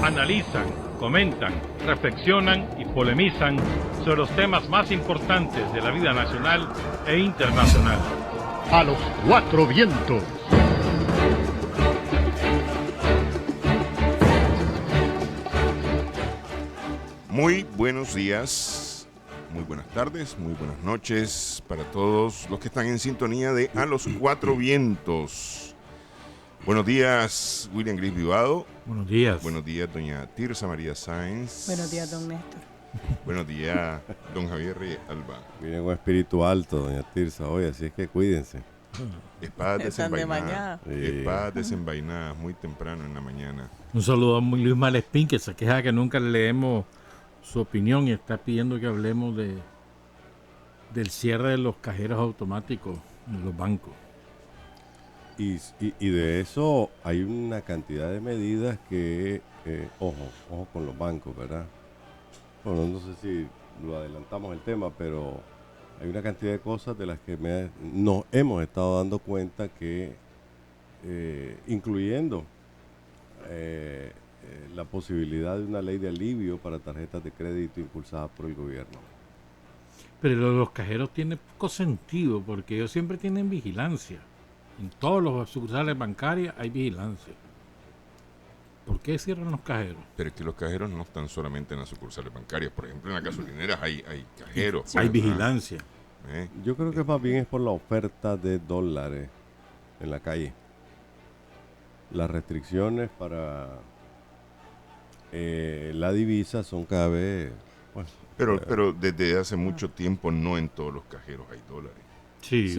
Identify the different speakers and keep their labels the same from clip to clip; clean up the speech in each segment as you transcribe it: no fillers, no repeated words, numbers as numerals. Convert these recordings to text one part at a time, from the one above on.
Speaker 1: Analizan, comentan, reflexionan y polemizan sobre los temas más importantes de la vida nacional e internacional.
Speaker 2: A los cuatro vientos.
Speaker 3: Muy buenos días, muy buenas tardes, muy buenas noches para todos los que están en sintonía de A los Cuatro Vientos. Buenos días, William Gris Vivado.
Speaker 1: Buenos días.
Speaker 3: Buenos días, doña Tirsa María Sáenz.
Speaker 4: Buenos días, don Néstor.
Speaker 3: Buenos días, don Javier Alba.
Speaker 5: Viene con espíritu alto, doña Tirsa, hoy, así es que cuídense.
Speaker 3: Espadas
Speaker 4: Están de
Speaker 3: desenvainadas.
Speaker 5: mañana.
Speaker 3: Espadas desenvainadas, muy temprano en la mañana.
Speaker 1: Un saludo a Luis Malespín, que se queja que nunca le leemos su opinión y está pidiendo que hablemos del cierre de los cajeros automáticos en los bancos.
Speaker 5: Y de eso hay una cantidad de medidas que, ojo con los bancos, ¿verdad? Bueno, no sé si lo adelantamos el tema, pero hay una cantidad de cosas de las que nos hemos estado dando cuenta que, incluyendo la posibilidad de una ley de alivio para tarjetas de crédito impulsada por el gobierno.
Speaker 1: Pero lo de los cajeros tiene poco sentido porque ellos siempre tienen vigilancia. En todos los sucursales bancarias hay vigilancia. ¿Por qué cierran los cajeros?
Speaker 3: Pero es que los cajeros no están solamente en las sucursales bancarias. Por ejemplo, en las gasolineras hay cajeros.
Speaker 1: Sí, hay vigilancia.
Speaker 5: Yo creo que más bien es por la oferta de dólares en la calle. Las restricciones para la divisa son cada vez... Bueno,
Speaker 3: pero desde hace mucho tiempo no en todos los cajeros hay dólares.
Speaker 1: Sí,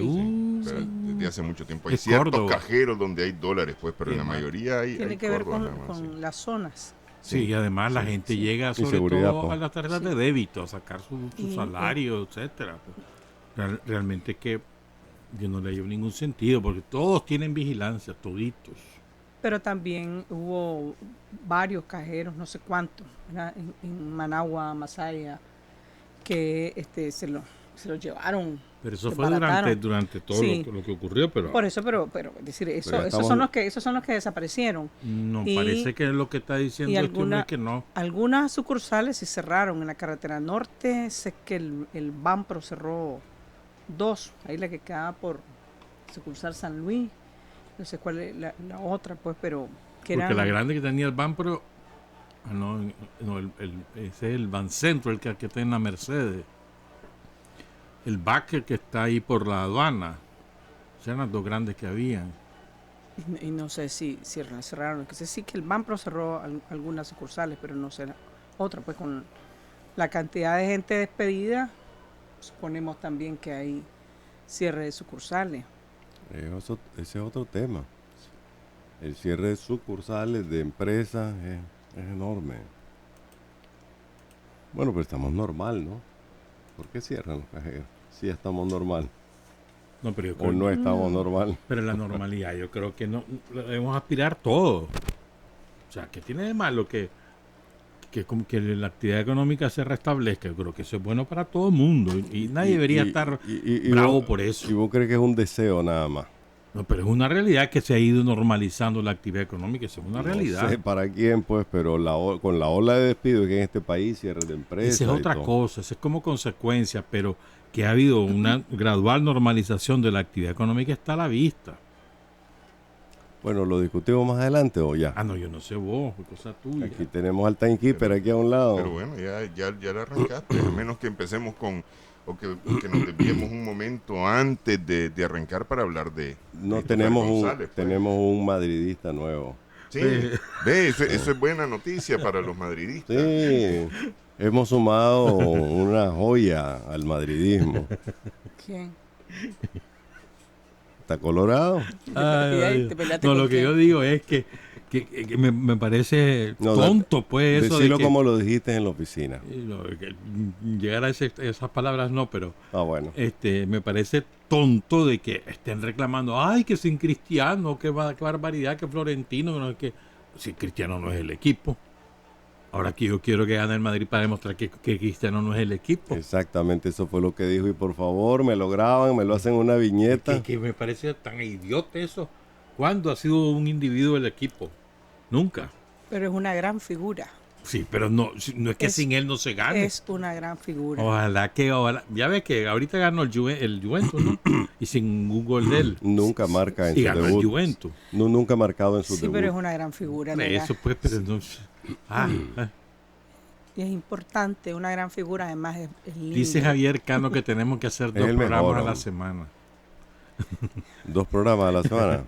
Speaker 3: Pero desde hace mucho tiempo hay
Speaker 1: Es
Speaker 3: ciertos
Speaker 1: Córdoba.
Speaker 3: cajeros donde hay dólares, pues, pero en la mayoría hay
Speaker 4: Tiene que ver
Speaker 3: Córdoba
Speaker 4: con,
Speaker 3: nada más, sí.
Speaker 4: las zonas.
Speaker 1: Sí, y además la gente llega sobre
Speaker 5: seguridad,
Speaker 1: todo
Speaker 5: po.
Speaker 1: a las tarjetas
Speaker 4: Sí.
Speaker 1: de débito, a sacar su
Speaker 4: Y,
Speaker 1: salario, etcétera. Realmente que yo no le hallo ningún sentido, porque todos tienen vigilancia, toditos.
Speaker 4: Pero también hubo varios cajeros, no sé cuántos, ¿verdad? En Managua, Masaya, que se los llevaron.
Speaker 1: Pero eso
Speaker 4: Se
Speaker 1: fue
Speaker 4: desbarataron.
Speaker 1: durante todo
Speaker 4: Sí.
Speaker 1: lo que ocurrió, pero
Speaker 4: Por eso, pero es decir,
Speaker 5: Pero
Speaker 4: esos
Speaker 5: estamos-
Speaker 4: son los que desaparecieron.
Speaker 1: no
Speaker 4: Y-
Speaker 1: parece que es lo que está diciendo
Speaker 4: y
Speaker 1: este hombre que no.
Speaker 4: Algunas sucursales se cerraron en la carretera norte. Sé que el Banpro cerró 2, ahí la que quedaba por sucursal San Luis. No sé cuál es la otra, pues, pero que
Speaker 1: Porque
Speaker 4: eran...
Speaker 1: la grande que tenía el Banpro, ese es el Bancentro, el que está en la Mercedes. El Backer que está ahí por la aduana. Esas eran las dos grandes que habían.
Speaker 4: Y no sé si cerraron. Que sé sí que el Banpro cerró algunas sucursales, pero no sé la otra, pues con la cantidad de gente despedida, suponemos también que hay cierre de sucursales.
Speaker 5: ese es otro tema. El cierre de sucursales de empresas es enorme. Bueno, pero estamos normal, ¿no? ¿Por qué cierran los cajeros? Si estamos normal.
Speaker 1: No, pero yo
Speaker 5: O
Speaker 1: creo
Speaker 5: no estamos normal.
Speaker 1: pero la normalidad, yo creo que no debemos aspirar todo. O sea, que tiene de malo que como que la actividad económica se restablezca. Yo creo que eso es bueno para todo el mundo y nadie debería estar bravo
Speaker 5: vos-
Speaker 1: por eso.
Speaker 5: Y vos crees que es un deseo nada más.
Speaker 1: No, pero es una realidad que se ha ido normalizando la actividad económica, eso es una realidad.
Speaker 5: No sé para quién, pues, pero con la ola de despidos que hay en este país, cierre de empresas.
Speaker 1: Esa es
Speaker 5: y
Speaker 1: otra
Speaker 5: todo.
Speaker 1: cosa, esa es como consecuencia, pero que ha habido una gradual normalización de la actividad económica está a la vista.
Speaker 5: Bueno, ¿lo discutimos más adelante o ya?
Speaker 1: Ah, no, yo no sé vos, es cosa tuya.
Speaker 5: Aquí tenemos al timekeeper aquí a un lado.
Speaker 3: Pero bueno, ya la arrancaste. A menos que empecemos o que nos desviemos un momento antes de arrancar para hablar de
Speaker 5: No
Speaker 3: Cristóbal
Speaker 5: tenemos
Speaker 3: González, pues.
Speaker 5: tenemos un madridista nuevo.
Speaker 3: Sí, ve, eso es buena noticia para los madridistas.
Speaker 5: Sí, hemos sumado una joya al madridismo.
Speaker 4: ¿Quién?
Speaker 5: ¿Está colorado?
Speaker 1: Ay,
Speaker 4: Te peleaste
Speaker 1: no,
Speaker 4: con
Speaker 1: lo que
Speaker 4: quién.
Speaker 1: yo digo es que me parece
Speaker 5: No,
Speaker 1: tonto, pues, eso de
Speaker 5: Decilo
Speaker 1: que,
Speaker 5: como lo dijiste en la oficina.
Speaker 1: que llegar a esas palabras no, pero
Speaker 5: Ah, bueno.
Speaker 1: me parece tonto de que estén reclamando, ay, que sin Cristiano, qué barbaridad, que Florentino, no, que si Cristiano no es el equipo. Ahora que yo quiero que gane el Madrid para demostrar que Cristiano no es el equipo.
Speaker 5: Exactamente, eso fue lo que dijo. Y por favor, me lo graban, me lo hacen una viñeta.
Speaker 1: Que me parece tan idiota eso. ¿Cuándo ha sido un individuo el equipo? Nunca.
Speaker 4: Pero es una gran figura.
Speaker 1: Sí, pero no es que
Speaker 4: Es-
Speaker 1: sin él no se gane.
Speaker 4: Es una gran figura.
Speaker 1: Ojalá. Ya ves que ahorita ganó el Juventus, ¿no? Y sin un gol de él.
Speaker 5: Nunca marca en
Speaker 1: Y
Speaker 5: su
Speaker 1: ganó
Speaker 5: debut.
Speaker 1: el Juventus.
Speaker 5: Nunca ha marcado en su
Speaker 4: Sí,
Speaker 5: debut.
Speaker 4: pero es una gran figura. ¿verdad?
Speaker 1: Eso pues, pero no. Ah,
Speaker 4: Y es importante, una gran figura, además es lindo.
Speaker 1: dice Javier Cano que tenemos que hacer
Speaker 5: Es
Speaker 1: 2
Speaker 5: el mejor,
Speaker 1: programas a la
Speaker 5: hombre.
Speaker 1: semana.
Speaker 5: 2 programas a la semana.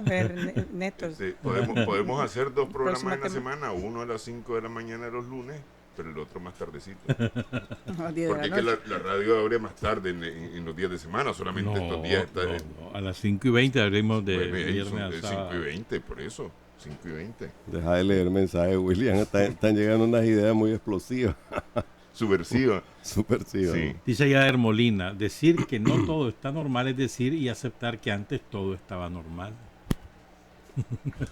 Speaker 4: A ver, Néstor,
Speaker 3: Podemos hacer 2 programas en la
Speaker 4: Próxima
Speaker 3: semana, uno a las 5 de la mañana los lunes, pero el otro más tardecito.
Speaker 4: a las 10 de
Speaker 3: Porque es
Speaker 4: la
Speaker 3: que
Speaker 4: noche.
Speaker 3: la radio abre más tarde en los días de semana, solamente estos días está...
Speaker 1: no. A las 5:20 abrimos de
Speaker 3: pues,
Speaker 1: viernes
Speaker 3: son
Speaker 1: a
Speaker 3: de
Speaker 1: sábado.
Speaker 3: 5:20, por eso, 5:20.
Speaker 5: Deja de leer mensajes, William. Están llegando unas ideas muy explosivas,
Speaker 3: Subversiva.
Speaker 5: subversivas.
Speaker 3: Sí.
Speaker 1: Dice Yader Molina, decir que no todo está normal es decir y aceptar que antes todo estaba normal.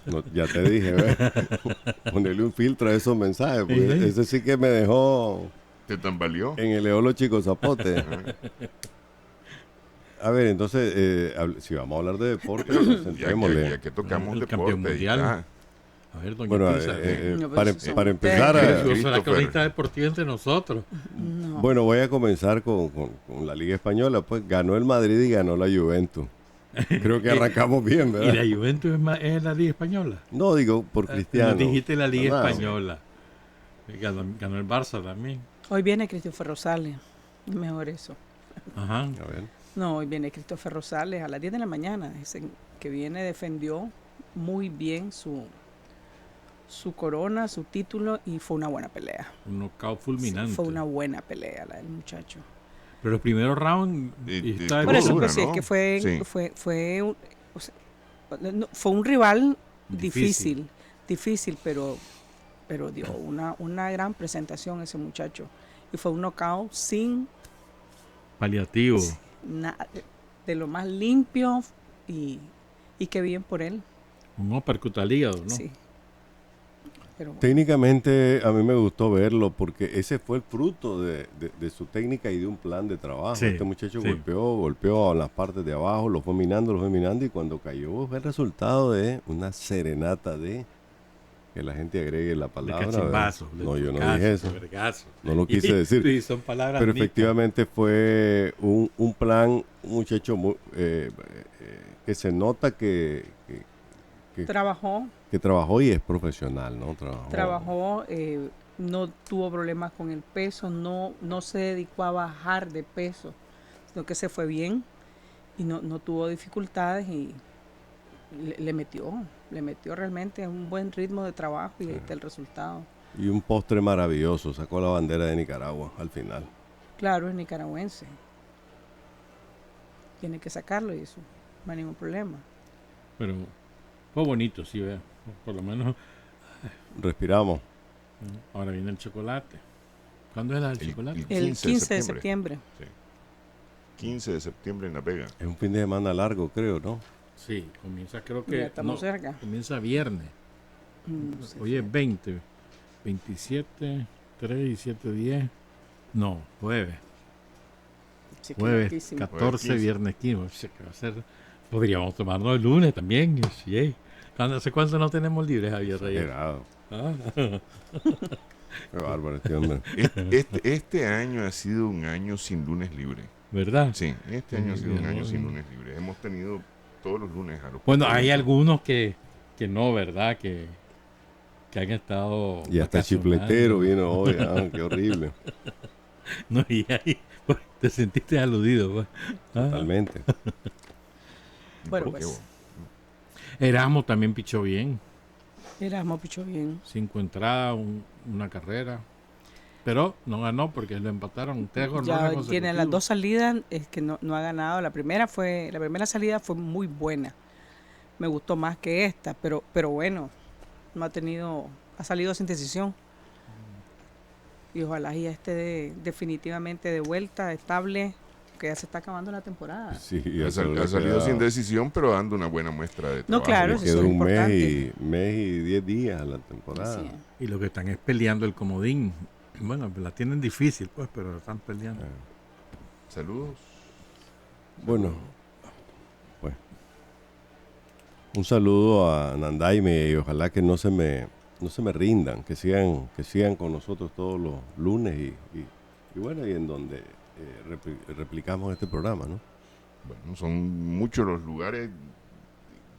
Speaker 5: No, ya te dije, ¿ves? Ponerle un filtro a esos mensajes, porque
Speaker 1: Ey, ey.
Speaker 5: ese sí que me dejó
Speaker 3: ¿Te tambaleó?
Speaker 5: en el eolo chico zapote. A ver, entonces, si vamos a hablar de deporte, pues, centrémosle.
Speaker 3: Ya que tocamos
Speaker 1: El
Speaker 3: deporte.
Speaker 1: campeón
Speaker 3: y
Speaker 1: mundial.
Speaker 3: ya.
Speaker 1: A ver, doña
Speaker 5: Bueno,
Speaker 1: Pisa,
Speaker 4: No, pero
Speaker 5: para,
Speaker 4: eso son
Speaker 5: para empezar,
Speaker 4: ustedes.
Speaker 1: yo soy la
Speaker 3: Christopher.
Speaker 1: cronista deportiva entre nosotros.
Speaker 4: No.
Speaker 5: bueno, voy a comenzar con la Liga Española. Pues ganó el Madrid y ganó la Juventus. Creo que arrancamos bien,
Speaker 1: Y
Speaker 5: ¿verdad?
Speaker 1: la Juventus es la Liga Española.
Speaker 5: No, digo, por Cristiano.
Speaker 1: No dijiste la Liga
Speaker 5: ¿verdad?
Speaker 1: Española. Ganó el Barça también.
Speaker 4: Hoy viene Christopher Rosales. Mejor eso.
Speaker 1: Ajá.
Speaker 5: A ver.
Speaker 4: No, hoy viene Christopher Rosales a las 10 de la mañana. Ese que viene defendió muy bien su corona, su título y fue una buena pelea.
Speaker 1: Un knockout fulminante.
Speaker 4: Fue una buena pelea la del muchacho.
Speaker 1: Pero los primeros rounds está
Speaker 4: Por eso,
Speaker 3: dura,
Speaker 4: pues sí, es
Speaker 3: ¿no?
Speaker 4: que fue,
Speaker 3: Sí.
Speaker 4: fue, o sea, fue un rival
Speaker 1: Difícil.
Speaker 4: difícil, pero dio una gran presentación ese muchacho. Y fue un knockout sin
Speaker 1: paliativo.
Speaker 4: de lo más limpio y qué bien por él.
Speaker 1: Un uppercut al hígado, ¿no?
Speaker 4: Sí. Pero
Speaker 5: Técnicamente a mí me gustó verlo porque ese fue el fruto de su técnica y de un plan de trabajo.
Speaker 1: Sí,
Speaker 5: Este muchacho
Speaker 1: sí.
Speaker 5: golpeó a las partes de abajo, lo fue minando y cuando cayó fue el resultado de una serenata de que la gente agregue la
Speaker 1: De
Speaker 5: palabra.
Speaker 1: cachimbazo.
Speaker 5: ¿verdad? No, yo no dije eso.
Speaker 1: Vergazo.
Speaker 5: No lo quise decir.
Speaker 1: Sí, son palabras
Speaker 5: Pero
Speaker 1: nicas.
Speaker 5: efectivamente fue un plan, un muchacho que se nota que
Speaker 4: trabajó,
Speaker 5: trabajó y es profesional, ¿no?
Speaker 4: trabajó, no tuvo problemas con el peso, no se dedicó a bajar de peso, sino que se fue bien y no tuvo dificultades y le metió realmente un buen ritmo de trabajo y ahí está el resultado.
Speaker 5: Y un postre maravilloso, sacó la bandera de Nicaragua al final.
Speaker 4: Claro, es nicaragüense. Tiene que sacarlo y eso, no hay ningún problema.
Speaker 1: Pero fue bonito, sí, vea. Por lo menos
Speaker 5: Respiramos.
Speaker 1: ahora viene el chocolate. ¿Cuándo es la del
Speaker 3: El-
Speaker 1: chocolate?
Speaker 4: El 15 de septiembre.
Speaker 3: 15 de septiembre en La Vega.
Speaker 5: Es un fin de semana largo, creo, ¿no?
Speaker 1: Sí, comienza creo
Speaker 4: Ya
Speaker 1: que...
Speaker 4: estamos cerca.
Speaker 1: Comienza viernes.
Speaker 4: No sé.
Speaker 1: Hoy es 20, 27, 3, 17, 10. No, jueves.
Speaker 4: Sí, que
Speaker 1: Jueves
Speaker 4: loquísimo.
Speaker 1: 14,
Speaker 3: Jueves 15.
Speaker 1: viernes 15. O sea, que va a ser... Podríamos tomarnos el lunes también. Sí. ¿Hace cuánto no tenemos libre, Javier Reyes?
Speaker 5: Exagerado.
Speaker 1: Ah.
Speaker 5: Qué bárbaro este hombre.
Speaker 3: Este año ha sido un año sin lunes libre.
Speaker 1: ¿Verdad?
Speaker 3: Sí, este año ha sido un año sin lunes libre. Hemos tenido todos los lunes a los
Speaker 1: Bueno,
Speaker 3: cuatro
Speaker 1: hay
Speaker 3: vientos.
Speaker 1: algunos que no, ¿verdad? Que han estado...
Speaker 5: Y hasta
Speaker 1: vacacionando.
Speaker 5: chipletero vino hoy. Qué horrible.
Speaker 1: No, y ahí pues, te sentiste aludido. Pues. Ah.
Speaker 5: Totalmente.
Speaker 4: Bueno,
Speaker 3: Qué
Speaker 4: pues
Speaker 3: bueno.
Speaker 1: Erasmo también pichó bien.
Speaker 4: Erasmo pichó bien.
Speaker 1: 5 entradas, una carrera. Pero no ganó porque lo empataron 3 jornadas
Speaker 4: Ya
Speaker 1: consecutivas.
Speaker 4: tiene las dos salidas, es que no ha ganado. La primera salida fue muy buena. Me gustó más que esta, pero bueno, ha salido sin decisión. Y ojalá ya esté definitivamente de vuelta, estable, que ya se está acabando la temporada.
Speaker 5: Sí,
Speaker 3: Ha
Speaker 5: eso le
Speaker 3: ha salido
Speaker 5: queda-
Speaker 3: sin decisión, pero dando una buena muestra de
Speaker 4: No,
Speaker 3: trabajo.
Speaker 4: claro,
Speaker 5: le
Speaker 4: eso
Speaker 5: quedó
Speaker 4: es
Speaker 5: un
Speaker 4: importante.
Speaker 5: mes y 10 días a la temporada.
Speaker 4: Así es.
Speaker 1: Y lo que están es peleando el comodín. Bueno, la tienen difícil, pues, pero la están peleando.
Speaker 3: Saludos.
Speaker 5: Bueno, pues un saludo a Nandaime y ojalá que no se me no se me rindan, que sigan con nosotros todos los lunes y bueno, y en donde replicamos este programa, ¿no?
Speaker 3: Bueno, son muchos los lugares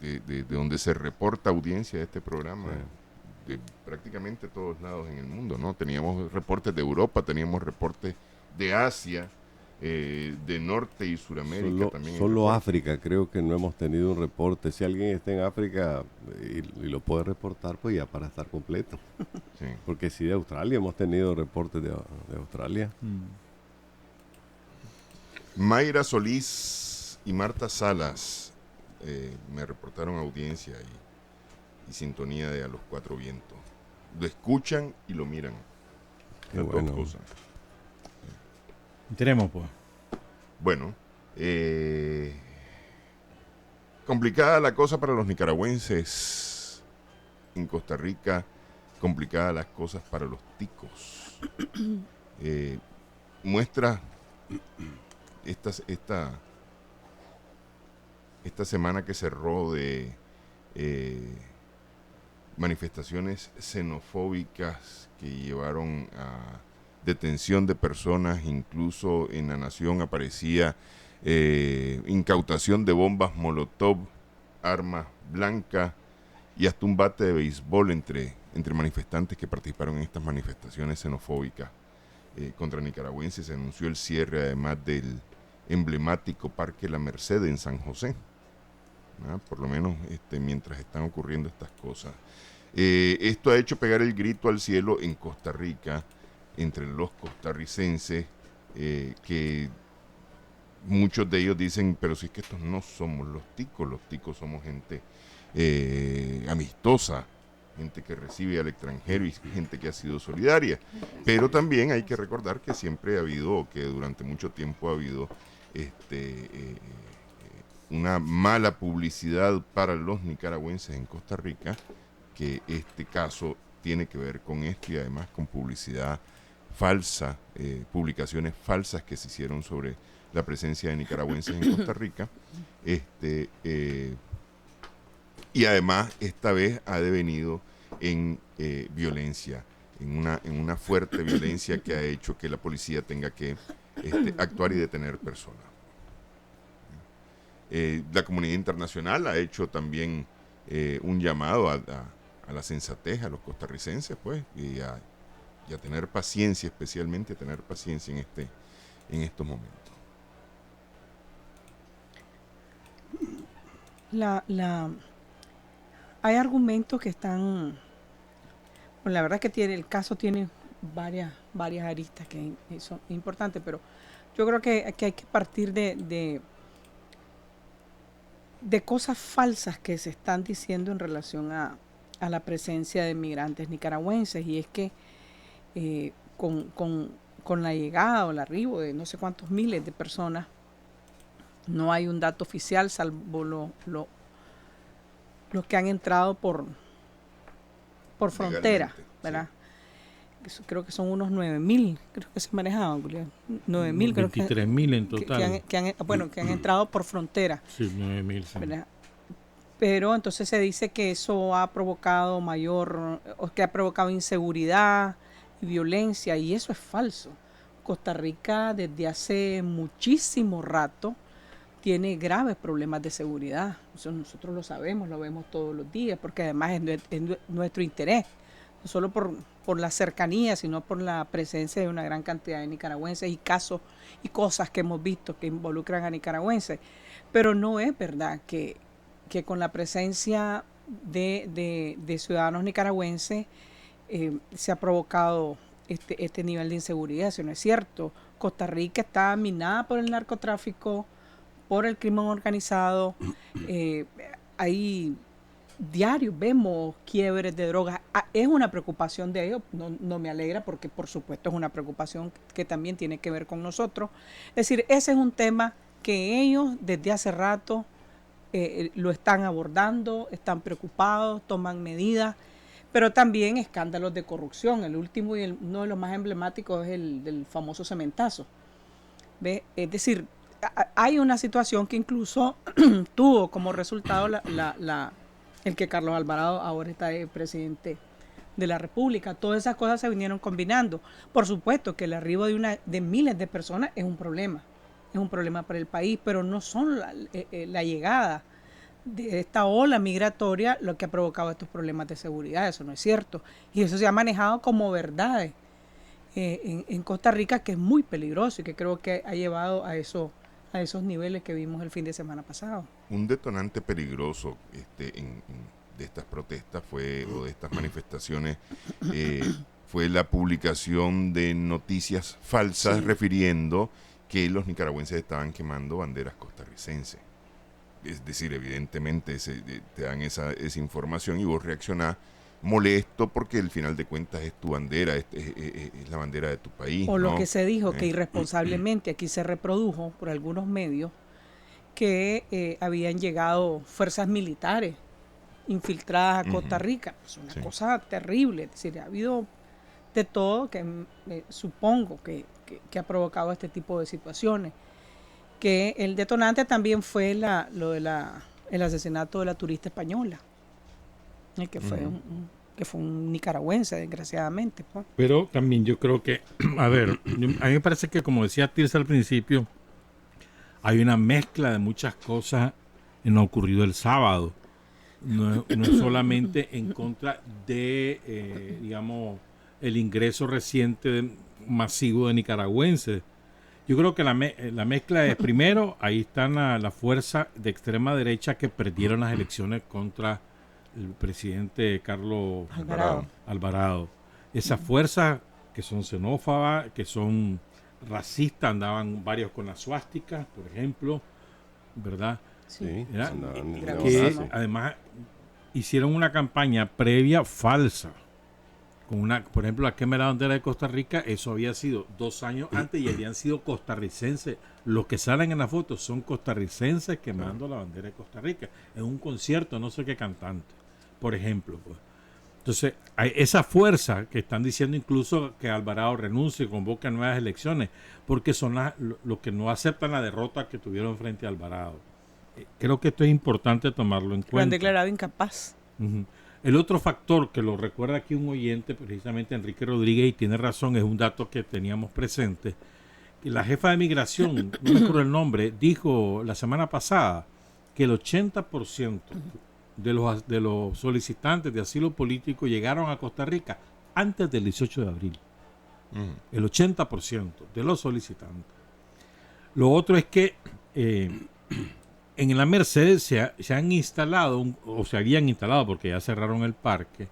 Speaker 3: de donde se reporta audiencia de este programa, de prácticamente todos lados en el mundo, ¿no? Teníamos reportes de Europa, teníamos reportes de Asia, de Norte y Suramérica también.
Speaker 5: Solo África, creo que no hemos tenido un reporte. Si alguien está en África y lo puede reportar, pues ya para estar completo.
Speaker 3: Sí.
Speaker 5: Porque si de Australia hemos tenido reportes de Australia.
Speaker 3: Mayra Solís y Marta Salas me reportaron audiencia y sintonía de A los Cuatro Vientos. Lo escuchan y lo miran.
Speaker 5: Qué
Speaker 3: Las
Speaker 5: bueno.
Speaker 3: dos cosas.
Speaker 1: Tenemos, pues.
Speaker 3: Bueno, complicada la cosa para los nicaragüenses en Costa Rica, complicada las cosas para los ticos. Muestra esta semana que cerró de manifestaciones xenofóbicas que llevaron a detención de personas, incluso en La Nación aparecía incautación de bombas molotov, armas blancas y hasta un bate de béisbol entre manifestantes que participaron en estas manifestaciones xenofóbicas contra nicaragüenses. Se anunció el cierre además del emblemático Parque La Merced en San José, por lo menos mientras están ocurriendo estas cosas. Esto ha hecho pegar el grito al cielo en Costa Rica entre los costarricenses, que muchos de ellos dicen, pero si es que estos no somos los ticos somos gente amistosa, gente que recibe al extranjero y gente que ha sido solidaria. Pero también hay que recordar que siempre ha habido, o que durante mucho tiempo ha habido una mala publicidad para los nicaragüenses en Costa Rica, que este caso tiene que ver con esto y además con publicidad falsa, publicaciones falsas que se hicieron sobre la presencia de nicaragüenses en Costa Rica, y además esta vez ha devenido en violencia, en una fuerte violencia que ha hecho que la policía tenga que actuar y detener personas. La comunidad internacional ha hecho también un llamado a la sensatez a los costarricenses, pues, y a tener paciencia, especialmente a tener paciencia en estos momentos.
Speaker 4: Hay argumentos que están, bueno, la verdad que el caso tiene varias aristas que son importantes, pero yo creo que hay que partir de cosas falsas que se están diciendo en relación a la presencia de migrantes nicaragüenses, y es que con la llegada o el arribo de no sé cuántos miles de personas, no hay un dato oficial salvo los que han entrado por frontera, ¿verdad? Sí. Creo que son unos 9.000, creo que se manejaban, 9.000, creo que
Speaker 1: 23.000 en total.
Speaker 4: Que han entrado por frontera.
Speaker 1: Sí, 9.000. Sí.
Speaker 4: ¿Verdad? Pero entonces se dice que eso ha provocado que ha provocado inseguridad y violencia, y eso es falso. Costa Rica desde hace muchísimo rato tiene graves problemas de seguridad. Eso nosotros lo sabemos, lo vemos todos los días, porque además es nuestro interés, no solo por la cercanía, sino por la presencia de una gran cantidad de nicaragüenses y casos y cosas que hemos visto que involucran a nicaragüenses. Pero no es verdad que con la presencia de ciudadanos nicaragüenses se ha provocado este nivel de inseguridad. Eso no es cierto. Costa Rica está minada por el narcotráfico, por el crimen organizado. Ahí diario vemos quiebres de drogas. Es una preocupación de ellos, no me alegra, porque por supuesto es una preocupación que también tiene que ver con nosotros. Es decir, ese es un tema que ellos desde hace rato lo están abordando, están preocupados, toman medidas, pero también escándalos de corrupción. El último y uno de los más emblemáticos es el del famoso cementazo. ¿Ve? Es decir, hay una situación que incluso tuvo como resultado el que Carlos Alvarado ahora está presidente de la República. Todas esas cosas se vinieron combinando. Por supuesto que el arribo de miles de personas es un problema para el país, pero no son la llegada de esta ola migratoria lo que ha provocado estos problemas de seguridad. Eso no es cierto. Y eso se ha manejado como verdades en Costa Rica, que es muy peligroso y que creo que ha llevado a esos niveles que vimos el fin de semana pasado.
Speaker 3: Un detonante peligroso de estas protestas o de estas manifestaciones fue la publicación de noticias falsas refiriendo que los nicaragüenses estaban quemando banderas costarricenses. Es decir, evidentemente te dan esa información y vos reaccionás molesto porque al final de cuentas es tu bandera, es la bandera de tu país.
Speaker 4: O
Speaker 3: ¿no?
Speaker 4: lo que se dijo, que irresponsablemente aquí se reprodujo por algunos medios que habían llegado fuerzas militares infiltradas a Costa Rica. Es una cosa terrible. Es decir, ha habido de todo que supongo que ha provocado este tipo de situaciones. Que el detonante también fue el asesinato de la turista española, que fue un nicaragüense, desgraciadamente. Pues.
Speaker 1: Pero también yo creo que, a ver, a mí me parece que, como decía Tirsa al principio, hay una mezcla de muchas cosas en lo ocurrido el sábado. No es solamente en contra de, digamos, el ingreso reciente masivo de nicaragüenses. Yo creo que la mezcla es, primero, ahí están la fuerza de extrema derecha que perdieron las elecciones contra el presidente Carlos Alvarado. Esas fuerzas que son xenófobas, que son racistas, andaban varios con la suástica, por ejemplo, ¿verdad?
Speaker 5: Sí,
Speaker 1: que además hicieron una campaña previa falsa. Por ejemplo, la quema de la bandera de Costa Rica, eso había sido 2 años antes y habían sido costarricenses. Los que salen en la foto son costarricenses quemando la bandera de Costa Rica. En un concierto, no sé qué cantante, por ejemplo. Pues. Entonces, hay esa fuerza que están diciendo incluso que Alvarado renuncie y convoque nuevas elecciones, porque son los que no aceptan la derrota que tuvieron frente a Alvarado. Creo que esto es importante tomarlo en cuenta.
Speaker 4: Lo han declarado incapaz.
Speaker 1: Uh-huh. El otro factor que lo recuerda aquí un oyente, precisamente Enrique Rodríguez, y tiene razón, es un dato que teníamos presente, que la jefa de migración, no me acuerdo el nombre, dijo la semana pasada que el 80% de los solicitantes de asilo político llegaron a Costa Rica antes del 18 de abril. El 80% de los solicitantes. Lo otro es que en la Merced se han instalado, o se habían instalado porque ya cerraron el parque,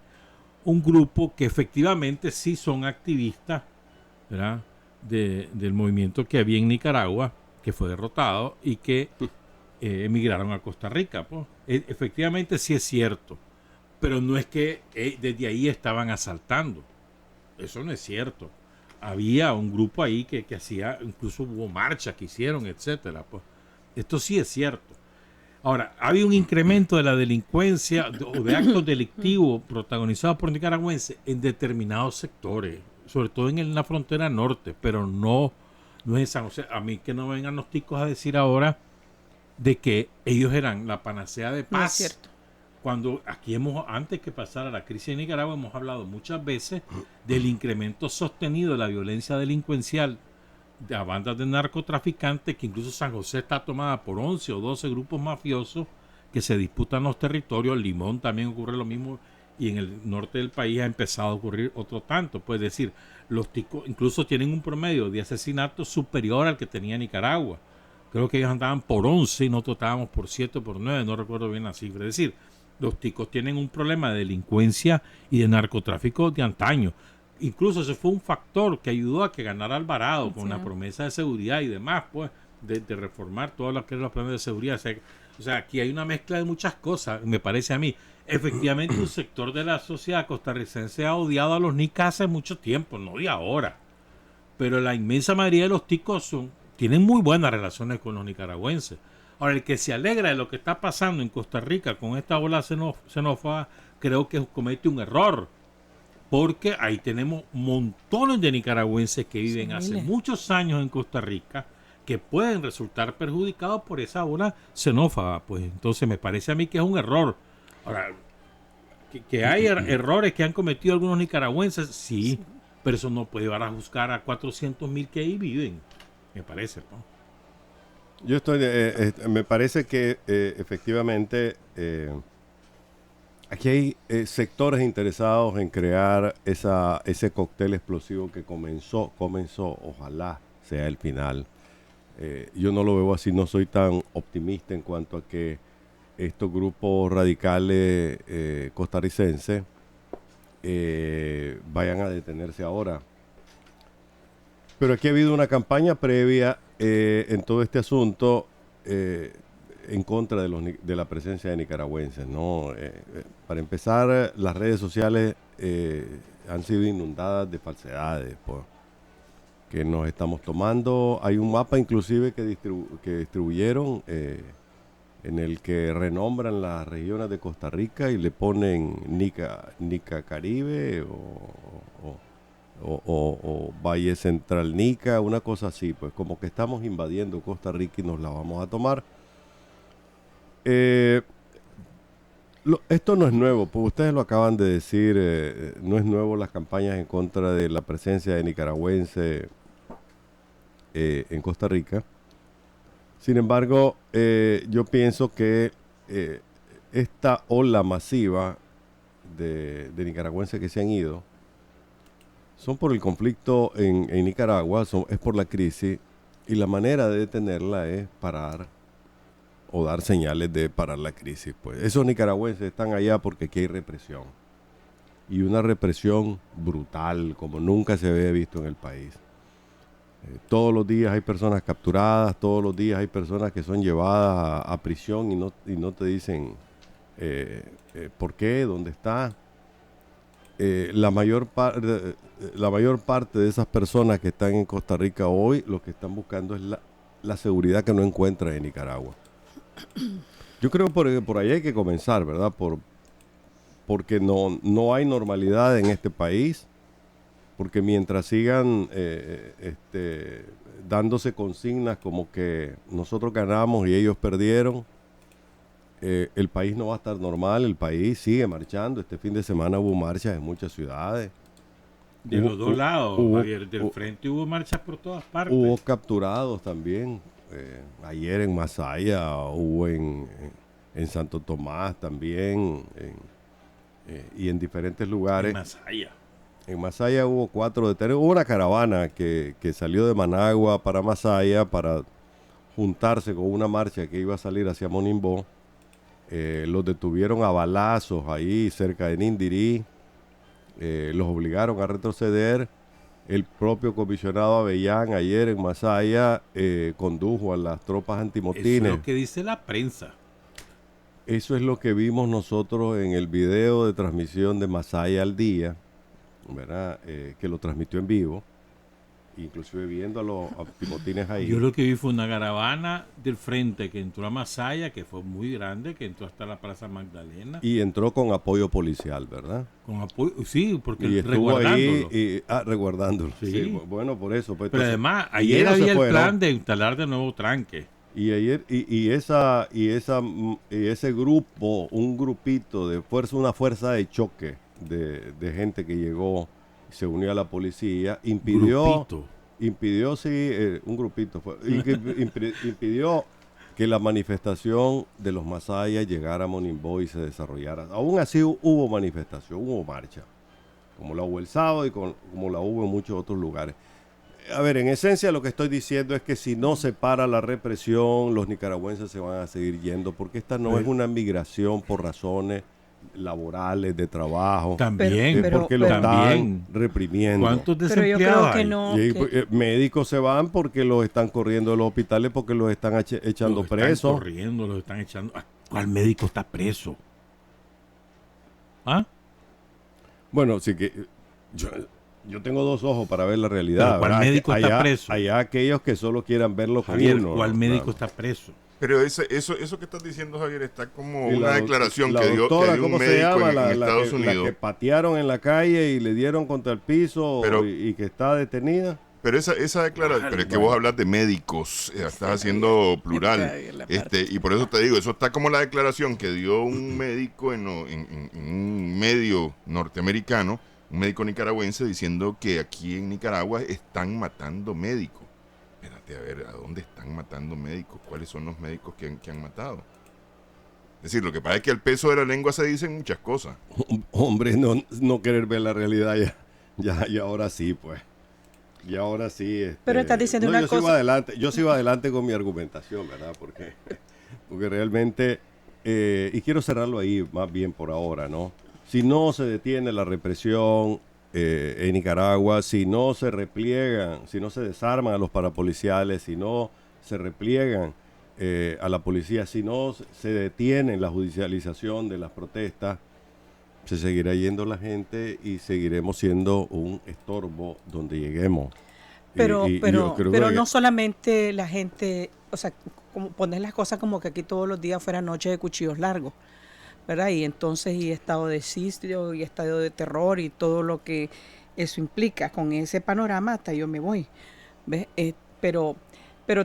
Speaker 1: un grupo que efectivamente sí son activistas, ¿verdad? Del movimiento que había en Nicaragua, que fue derrotado y que emigraron a Costa Rica. Pues. Efectivamente sí es cierto, pero no es que desde ahí estaban asaltando. Eso no es cierto. Había un grupo ahí que hacía, incluso hubo marchas que hicieron, etcétera. Pues. Esto sí es cierto. Ahora, había un incremento de la delincuencia o de actos delictivos protagonizados por nicaragüenses en determinados sectores, sobre todo en la frontera norte, pero no es esa. O sea, a mí que no vengan los ticos a decir ahora de que ellos eran la panacea de paz.
Speaker 4: No es cierto.
Speaker 1: Cuando aquí antes que pasara la crisis en Nicaragua, hemos hablado muchas veces del incremento sostenido de la violencia delincuencial a bandas de narcotraficantes, que incluso San José está tomada por 11 o 12 grupos mafiosos que se disputan los territorios. Limón también ocurre lo mismo, y en el norte del país ha empezado a ocurrir otro tanto. Pues decir, los ticos incluso tienen un promedio de asesinatos superior al que tenía Nicaragua. Creo que ellos andaban por 11 y nosotros estábamos por 7 o por 9, no recuerdo bien la cifra. Es decir, los ticos tienen un problema de delincuencia y de narcotráfico de antaño. Incluso ese fue un factor que ayudó a que ganara Alvarado con la promesa de seguridad y demás, pues, de reformar todos los planes de seguridad. O sea, aquí hay una mezcla de muchas cosas, me parece a mí. Efectivamente, un sector de la sociedad costarricense ha odiado a los nicas hace mucho tiempo, no de ahora. Pero la inmensa mayoría de los ticos tienen muy buenas relaciones con los nicaragüenses. Ahora, el que se alegra de lo que está pasando en Costa Rica con esta ola xenófoba, creo que comete un error. Porque ahí tenemos montones de nicaragüenses que viven hace muchos años en Costa Rica que pueden resultar perjudicados por esa ola xenófoba. Pues entonces me parece a mí que es un error. Ahora, que hay errores que han cometido algunos nicaragüenses, sí, pero eso no puede llevar a juzgar a 400,000 que ahí viven, me parece, ¿no?
Speaker 5: Yo estoy, me parece que efectivamente aquí hay sectores interesados en crear ese cóctel explosivo que comenzó, ojalá sea el final. Yo no lo veo así, no soy tan optimista en cuanto a que estos grupos radicales costarricenses vayan a detenerse ahora. Pero aquí ha habido una campaña previa en todo este asunto en contra de la presencia de nicaragüenses, ¿no? Para empezar, las redes sociales han sido inundadas de falsedades, pues, que nos estamos tomando. Hay un mapa inclusive que distribuyeron en el que renombran las regiones de Costa Rica y le ponen Nica Caribe o Valle Central Nica, una cosa así, pues como que estamos invadiendo Costa Rica y nos la vamos a tomar. Esto no es nuevo, pues ustedes lo acaban de decir, no es nuevo las campañas en contra de la presencia de nicaragüenses en Costa Rica. Sin embargo, yo pienso que esta ola masiva de nicaragüenses que se han ido son por el conflicto en Nicaragua, es por la crisis, y la manera de detenerla es parar o dar señales de parar la crisis. Pues esos nicaragüenses están allá porque aquí hay represión, y una represión brutal como nunca se había visto en el país. Todos los días hay personas capturadas, todos los días hay personas que son llevadas a prisión y no te dicen por qué, dónde está. La mayor parte de esas personas que están en Costa Rica hoy, lo que están buscando es la seguridad que no encuentran en Nicaragua. Yo creo que por ahí hay que comenzar, ¿verdad? Porque no hay normalidad en este país, porque mientras sigan dándose consignas como que nosotros ganamos y ellos perdieron, el país no va a estar normal, el país sigue marchando. Este fin de semana hubo marchas en muchas ciudades.
Speaker 1: De los dos lados, Javier, del frente hubo marchas por todas partes.
Speaker 5: Hubo capturados también. Ayer en Masaya, hubo en Santo Tomás también, y en diferentes lugares. En Masaya hubo 4 detenidos. Hubo una caravana que salió de Managua para Masaya para juntarse con una marcha que iba a salir hacia Monimbó. Los detuvieron a balazos ahí cerca de Nindirí, los obligaron a retroceder. El propio comisionado Avellán ayer en Masaya condujo a las tropas antimotines.
Speaker 1: Eso es lo que dice la prensa.
Speaker 5: Eso es lo que vimos nosotros en el video de transmisión de Masaya al Día, ¿verdad? Que lo transmitió en vivo, inclusive viendo a los antimotines ahí.
Speaker 1: Yo lo que vi fue una caravana del frente que entró a Masaya, que fue muy grande, que entró hasta la Plaza Magdalena.
Speaker 5: Y entró con apoyo policial, ¿verdad?
Speaker 1: Con apoyo, sí, porque
Speaker 5: y estuvo ahí resguardándolo.
Speaker 1: Sí.
Speaker 5: Sí, bueno, por eso. Pues,
Speaker 1: pero
Speaker 5: entonces,
Speaker 1: además, ayer había el plan de instalar de nuevo tranque.
Speaker 5: Y ayer ese grupo, un grupito de una fuerza de choque de gente que llegó y se unió a la policía, impidió que la manifestación de los masayas llegara a Monimbó y se desarrollara. Aún así hubo manifestación, hubo marcha, como la hubo el sábado y como la hubo en muchos otros lugares. A ver, en esencia lo que estoy diciendo es que si no se para la represión, los nicaragüenses se van a seguir yendo, porque esta no es una migración por razones laborales, de trabajo.
Speaker 1: También,
Speaker 5: porque lo están reprimiendo.
Speaker 1: ¿Cuántos
Speaker 4: Pero yo
Speaker 1: desempleados
Speaker 4: creo que
Speaker 1: hay?
Speaker 4: no.
Speaker 5: Y médicos se van porque los están corriendo de los hospitales, porque los están echando presos.
Speaker 1: Los están corriendo, los están echando. ¿Cuál médico está preso? ¿Ah?
Speaker 5: Bueno, sí que yo tengo 2 ojos para ver la realidad.
Speaker 1: Pero ¿cuál médico está preso?
Speaker 5: Hay aquellos que solo quieran verlo con
Speaker 1: Javier,
Speaker 5: uno.
Speaker 1: ¿cuál médico está preso?
Speaker 3: Pero eso que estás diciendo, Javier, está como
Speaker 5: Y
Speaker 3: una declaración que dio un
Speaker 5: ¿cómo se
Speaker 3: médico
Speaker 5: llama?
Speaker 3: en Estados Unidos.
Speaker 5: La que patearon en la calle y le dieron contra el piso y que está detenida.
Speaker 3: Pero esa declaración, pero es que vos hablas de médicos, estás haciendo plural. Y por eso te digo, eso está como la declaración que dio un médico en un medio norteamericano, un médico nicaragüense, diciendo que aquí en Nicaragua están matando médicos. Espérate, a ver, ¿a dónde están matando médicos? ¿Cuáles son los médicos que han matado? Es decir, lo que pasa es que al peso de la lengua se dicen muchas cosas.
Speaker 5: Hombre, no querer ver la realidad y ahora sí, pues. Y ahora sí.
Speaker 4: Pero estás diciendo una cosa.
Speaker 5: Yo sigo adelante con mi argumentación, ¿verdad? Porque realmente, y quiero cerrarlo ahí más bien por ahora, ¿no? Si no se detiene la represión en Nicaragua, si no se repliegan, si no se desarman a los parapoliciales, si no se repliegan a la policía, si no se detiene la judicialización de las protestas, se seguirá yendo la gente y seguiremos siendo un estorbo donde lleguemos.
Speaker 4: Pero no solamente la gente, o sea, como poner las cosas como que aquí todos los días fuera noche de cuchillos largos, ¿verdad? Y entonces y estado de sitio y estado de terror y todo lo que eso implica. Con ese panorama hasta yo me voy, ¿ves? Pero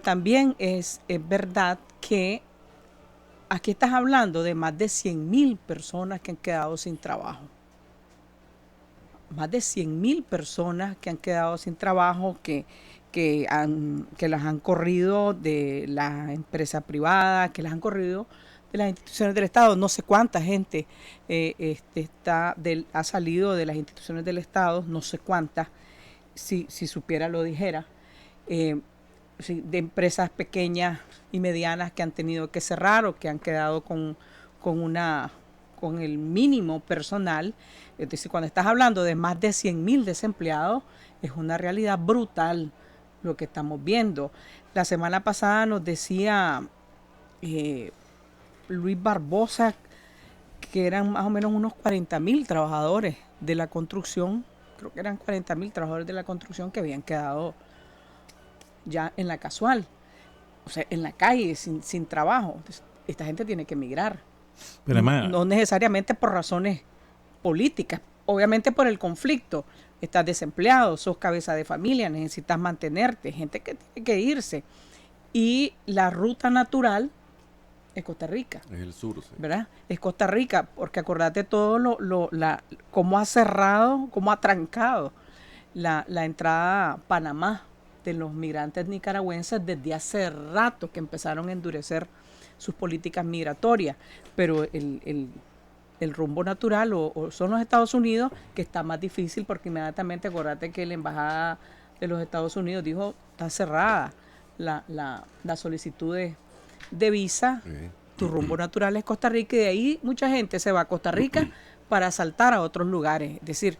Speaker 4: también es verdad que aquí estás hablando de más de 100,000 personas que han quedado sin trabajo. Más de 100,000 personas que han quedado sin trabajo, que las han corrido de la empresa privada, que las han corrido de las instituciones del Estado. No sé cuánta gente ha salido de las instituciones del Estado, no sé cuántas, si supiera lo dijera. De empresas pequeñas y medianas que han tenido que cerrar o que han quedado con el mínimo personal. Es decir, cuando estás hablando de más de 100,000 desempleados, es una realidad brutal lo que estamos viendo. La semana pasada nos decía Luis Barbosa que eran más o menos unos 40,000 trabajadores de la construcción, creo que eran 40,000 trabajadores de la construcción que habían quedado ya en la casual, o sea, en la calle, sin trabajo. Entonces, esta gente tiene que emigrar.
Speaker 1: Pero además,
Speaker 4: no necesariamente por razones políticas, obviamente por el conflicto. Estás desempleado, sos cabeza de familia, necesitas mantenerte, gente que tiene que irse. Y la ruta natural es Costa Rica.
Speaker 5: Es el sur, sí.
Speaker 4: ¿Verdad? Es Costa Rica, porque acordate todo cómo ha cerrado, cómo ha trancado la entrada a Panamá de los migrantes nicaragüenses desde hace rato que empezaron a endurecer sus políticas migratorias, pero el rumbo natural o son los Estados Unidos, que está más difícil porque inmediatamente acordate que la embajada de los Estados Unidos dijo está cerrada la solicitud de visa.
Speaker 5: Sí.
Speaker 4: Tu rumbo natural es Costa Rica y de ahí mucha gente se va a Costa Rica para saltar a otros lugares. Es decir,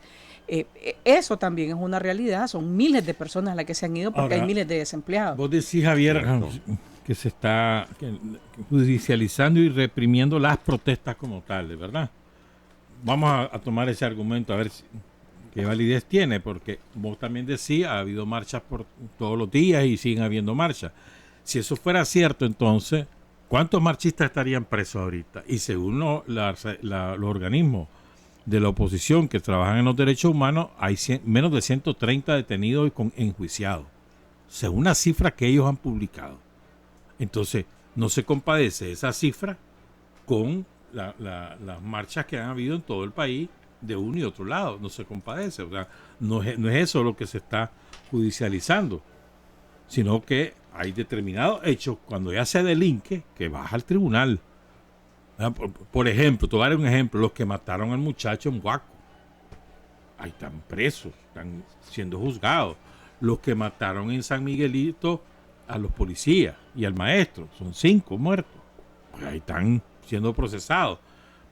Speaker 4: eso también es una realidad. Son miles de personas las que se han ido porque hay miles de desempleados.
Speaker 1: Vos decís, Javier, que se está judicializando y reprimiendo las protestas como tales, ¿verdad? Vamos a tomar ese argumento a ver qué validez tiene, porque vos también decís, ha habido marchas por todos los días y siguen habiendo marchas. Si eso fuera cierto, entonces, ¿cuántos marchistas estarían presos ahorita? Y según los organismos de la oposición que trabajan en los derechos humanos, hay menos de 130 detenidos y enjuiciados, según una cifra que ellos han publicado. Entonces, no se compadece esa cifra con las marchas que han habido en todo el país de uno y otro lado. No se compadece. O sea, no es eso lo que se está judicializando, sino que hay determinados hechos cuando ya se delinque que baja al tribunal. Por ejemplo, te voy a dar un ejemplo, los que mataron al muchacho en Huaco, ahí están presos, están siendo juzgados. Los que mataron en San Miguelito a los policías y al maestro, son 5 muertos, pues ahí están siendo procesados,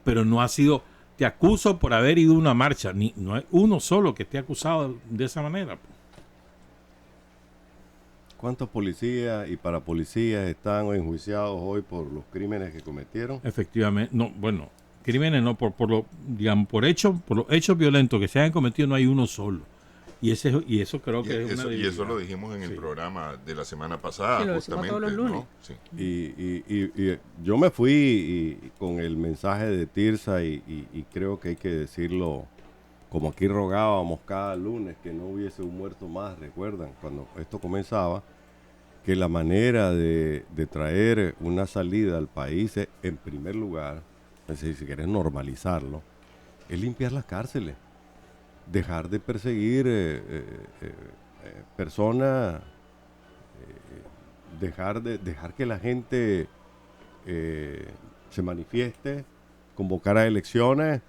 Speaker 1: pero no ha sido, te acuso por haber ido a una marcha, no hay uno solo que esté acusado de esa manera.
Speaker 5: ¿Cuántos policías y parapolicías están enjuiciados hoy por los crímenes que cometieron?
Speaker 1: Efectivamente, no, bueno, crímenes no, por los hechos violentos que se hayan cometido no hay uno solo. Y eso creo que es una debilidad.
Speaker 3: Y eso lo dijimos en el programa de la semana pasada,
Speaker 4: sí, lo
Speaker 3: justamente,
Speaker 4: todos los lunes.
Speaker 3: ¿no? Sí.
Speaker 5: Y yo me fui con el mensaje de Tirsa y creo que hay que decirlo como aquí rogábamos cada lunes que no hubiese un muerto más, recuerdan, cuando esto comenzaba, que la manera de traer una salida al país es, en primer lugar, es decir, si quieres normalizarlo, es limpiar las cárceles, dejar de perseguir personas, dejar que la gente se manifieste, convocar a elecciones.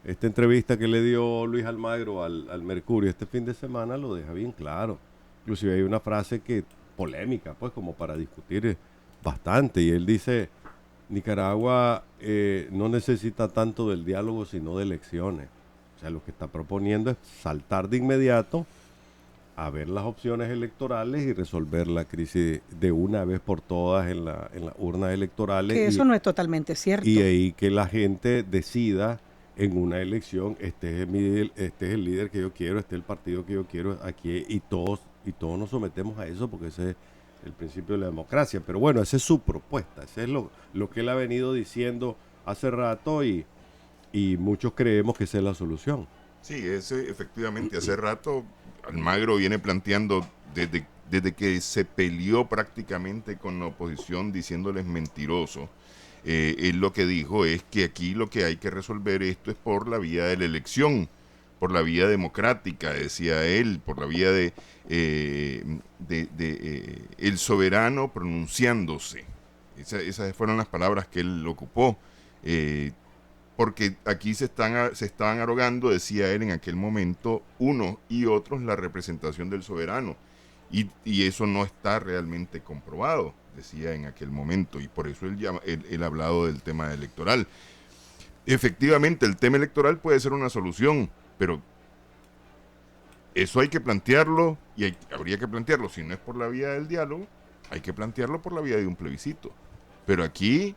Speaker 5: Esta entrevista que le dio Luis Almagro al Mercurio este fin de semana lo deja bien claro. Inclusive hay una frase que polémica, pues como para discutir bastante, y él dice: Nicaragua no necesita tanto del diálogo sino de elecciones. O sea, lo que está proponiendo es saltar de inmediato a ver las opciones electorales y resolver la crisis de una vez por todas en las urnas electorales.
Speaker 4: Que eso no es totalmente cierto.
Speaker 5: Y ahí que la gente decida en una elección: este es el líder que yo quiero, este es el partido que yo quiero aquí, y todos nos sometemos a eso, porque ese es el principio de la democracia. Pero bueno, esa es su propuesta, ese es lo que él ha venido diciendo hace rato, y muchos creemos que esa es la solución.
Speaker 3: Sí, efectivamente, hace rato Almagro viene planteando desde que se peleó prácticamente con la oposición diciéndoles mentiroso. Él lo que dijo es que aquí lo que hay que resolver esto es por la vía de la elección, por la vía democrática, decía él, por la vía de el soberano pronunciándose. Esas fueron las palabras que él ocupó. Porque aquí se estaban arrogando, decía él en aquel momento, unos y otros, la representación del soberano. Y eso no está realmente comprobado, decía en aquel momento. Y por eso él ha hablado del tema electoral. Efectivamente, el tema electoral puede ser una solución, pero eso hay que plantearlo, y habría que plantearlo, si no es por la vía del diálogo, hay que plantearlo por la vía de un plebiscito. Pero aquí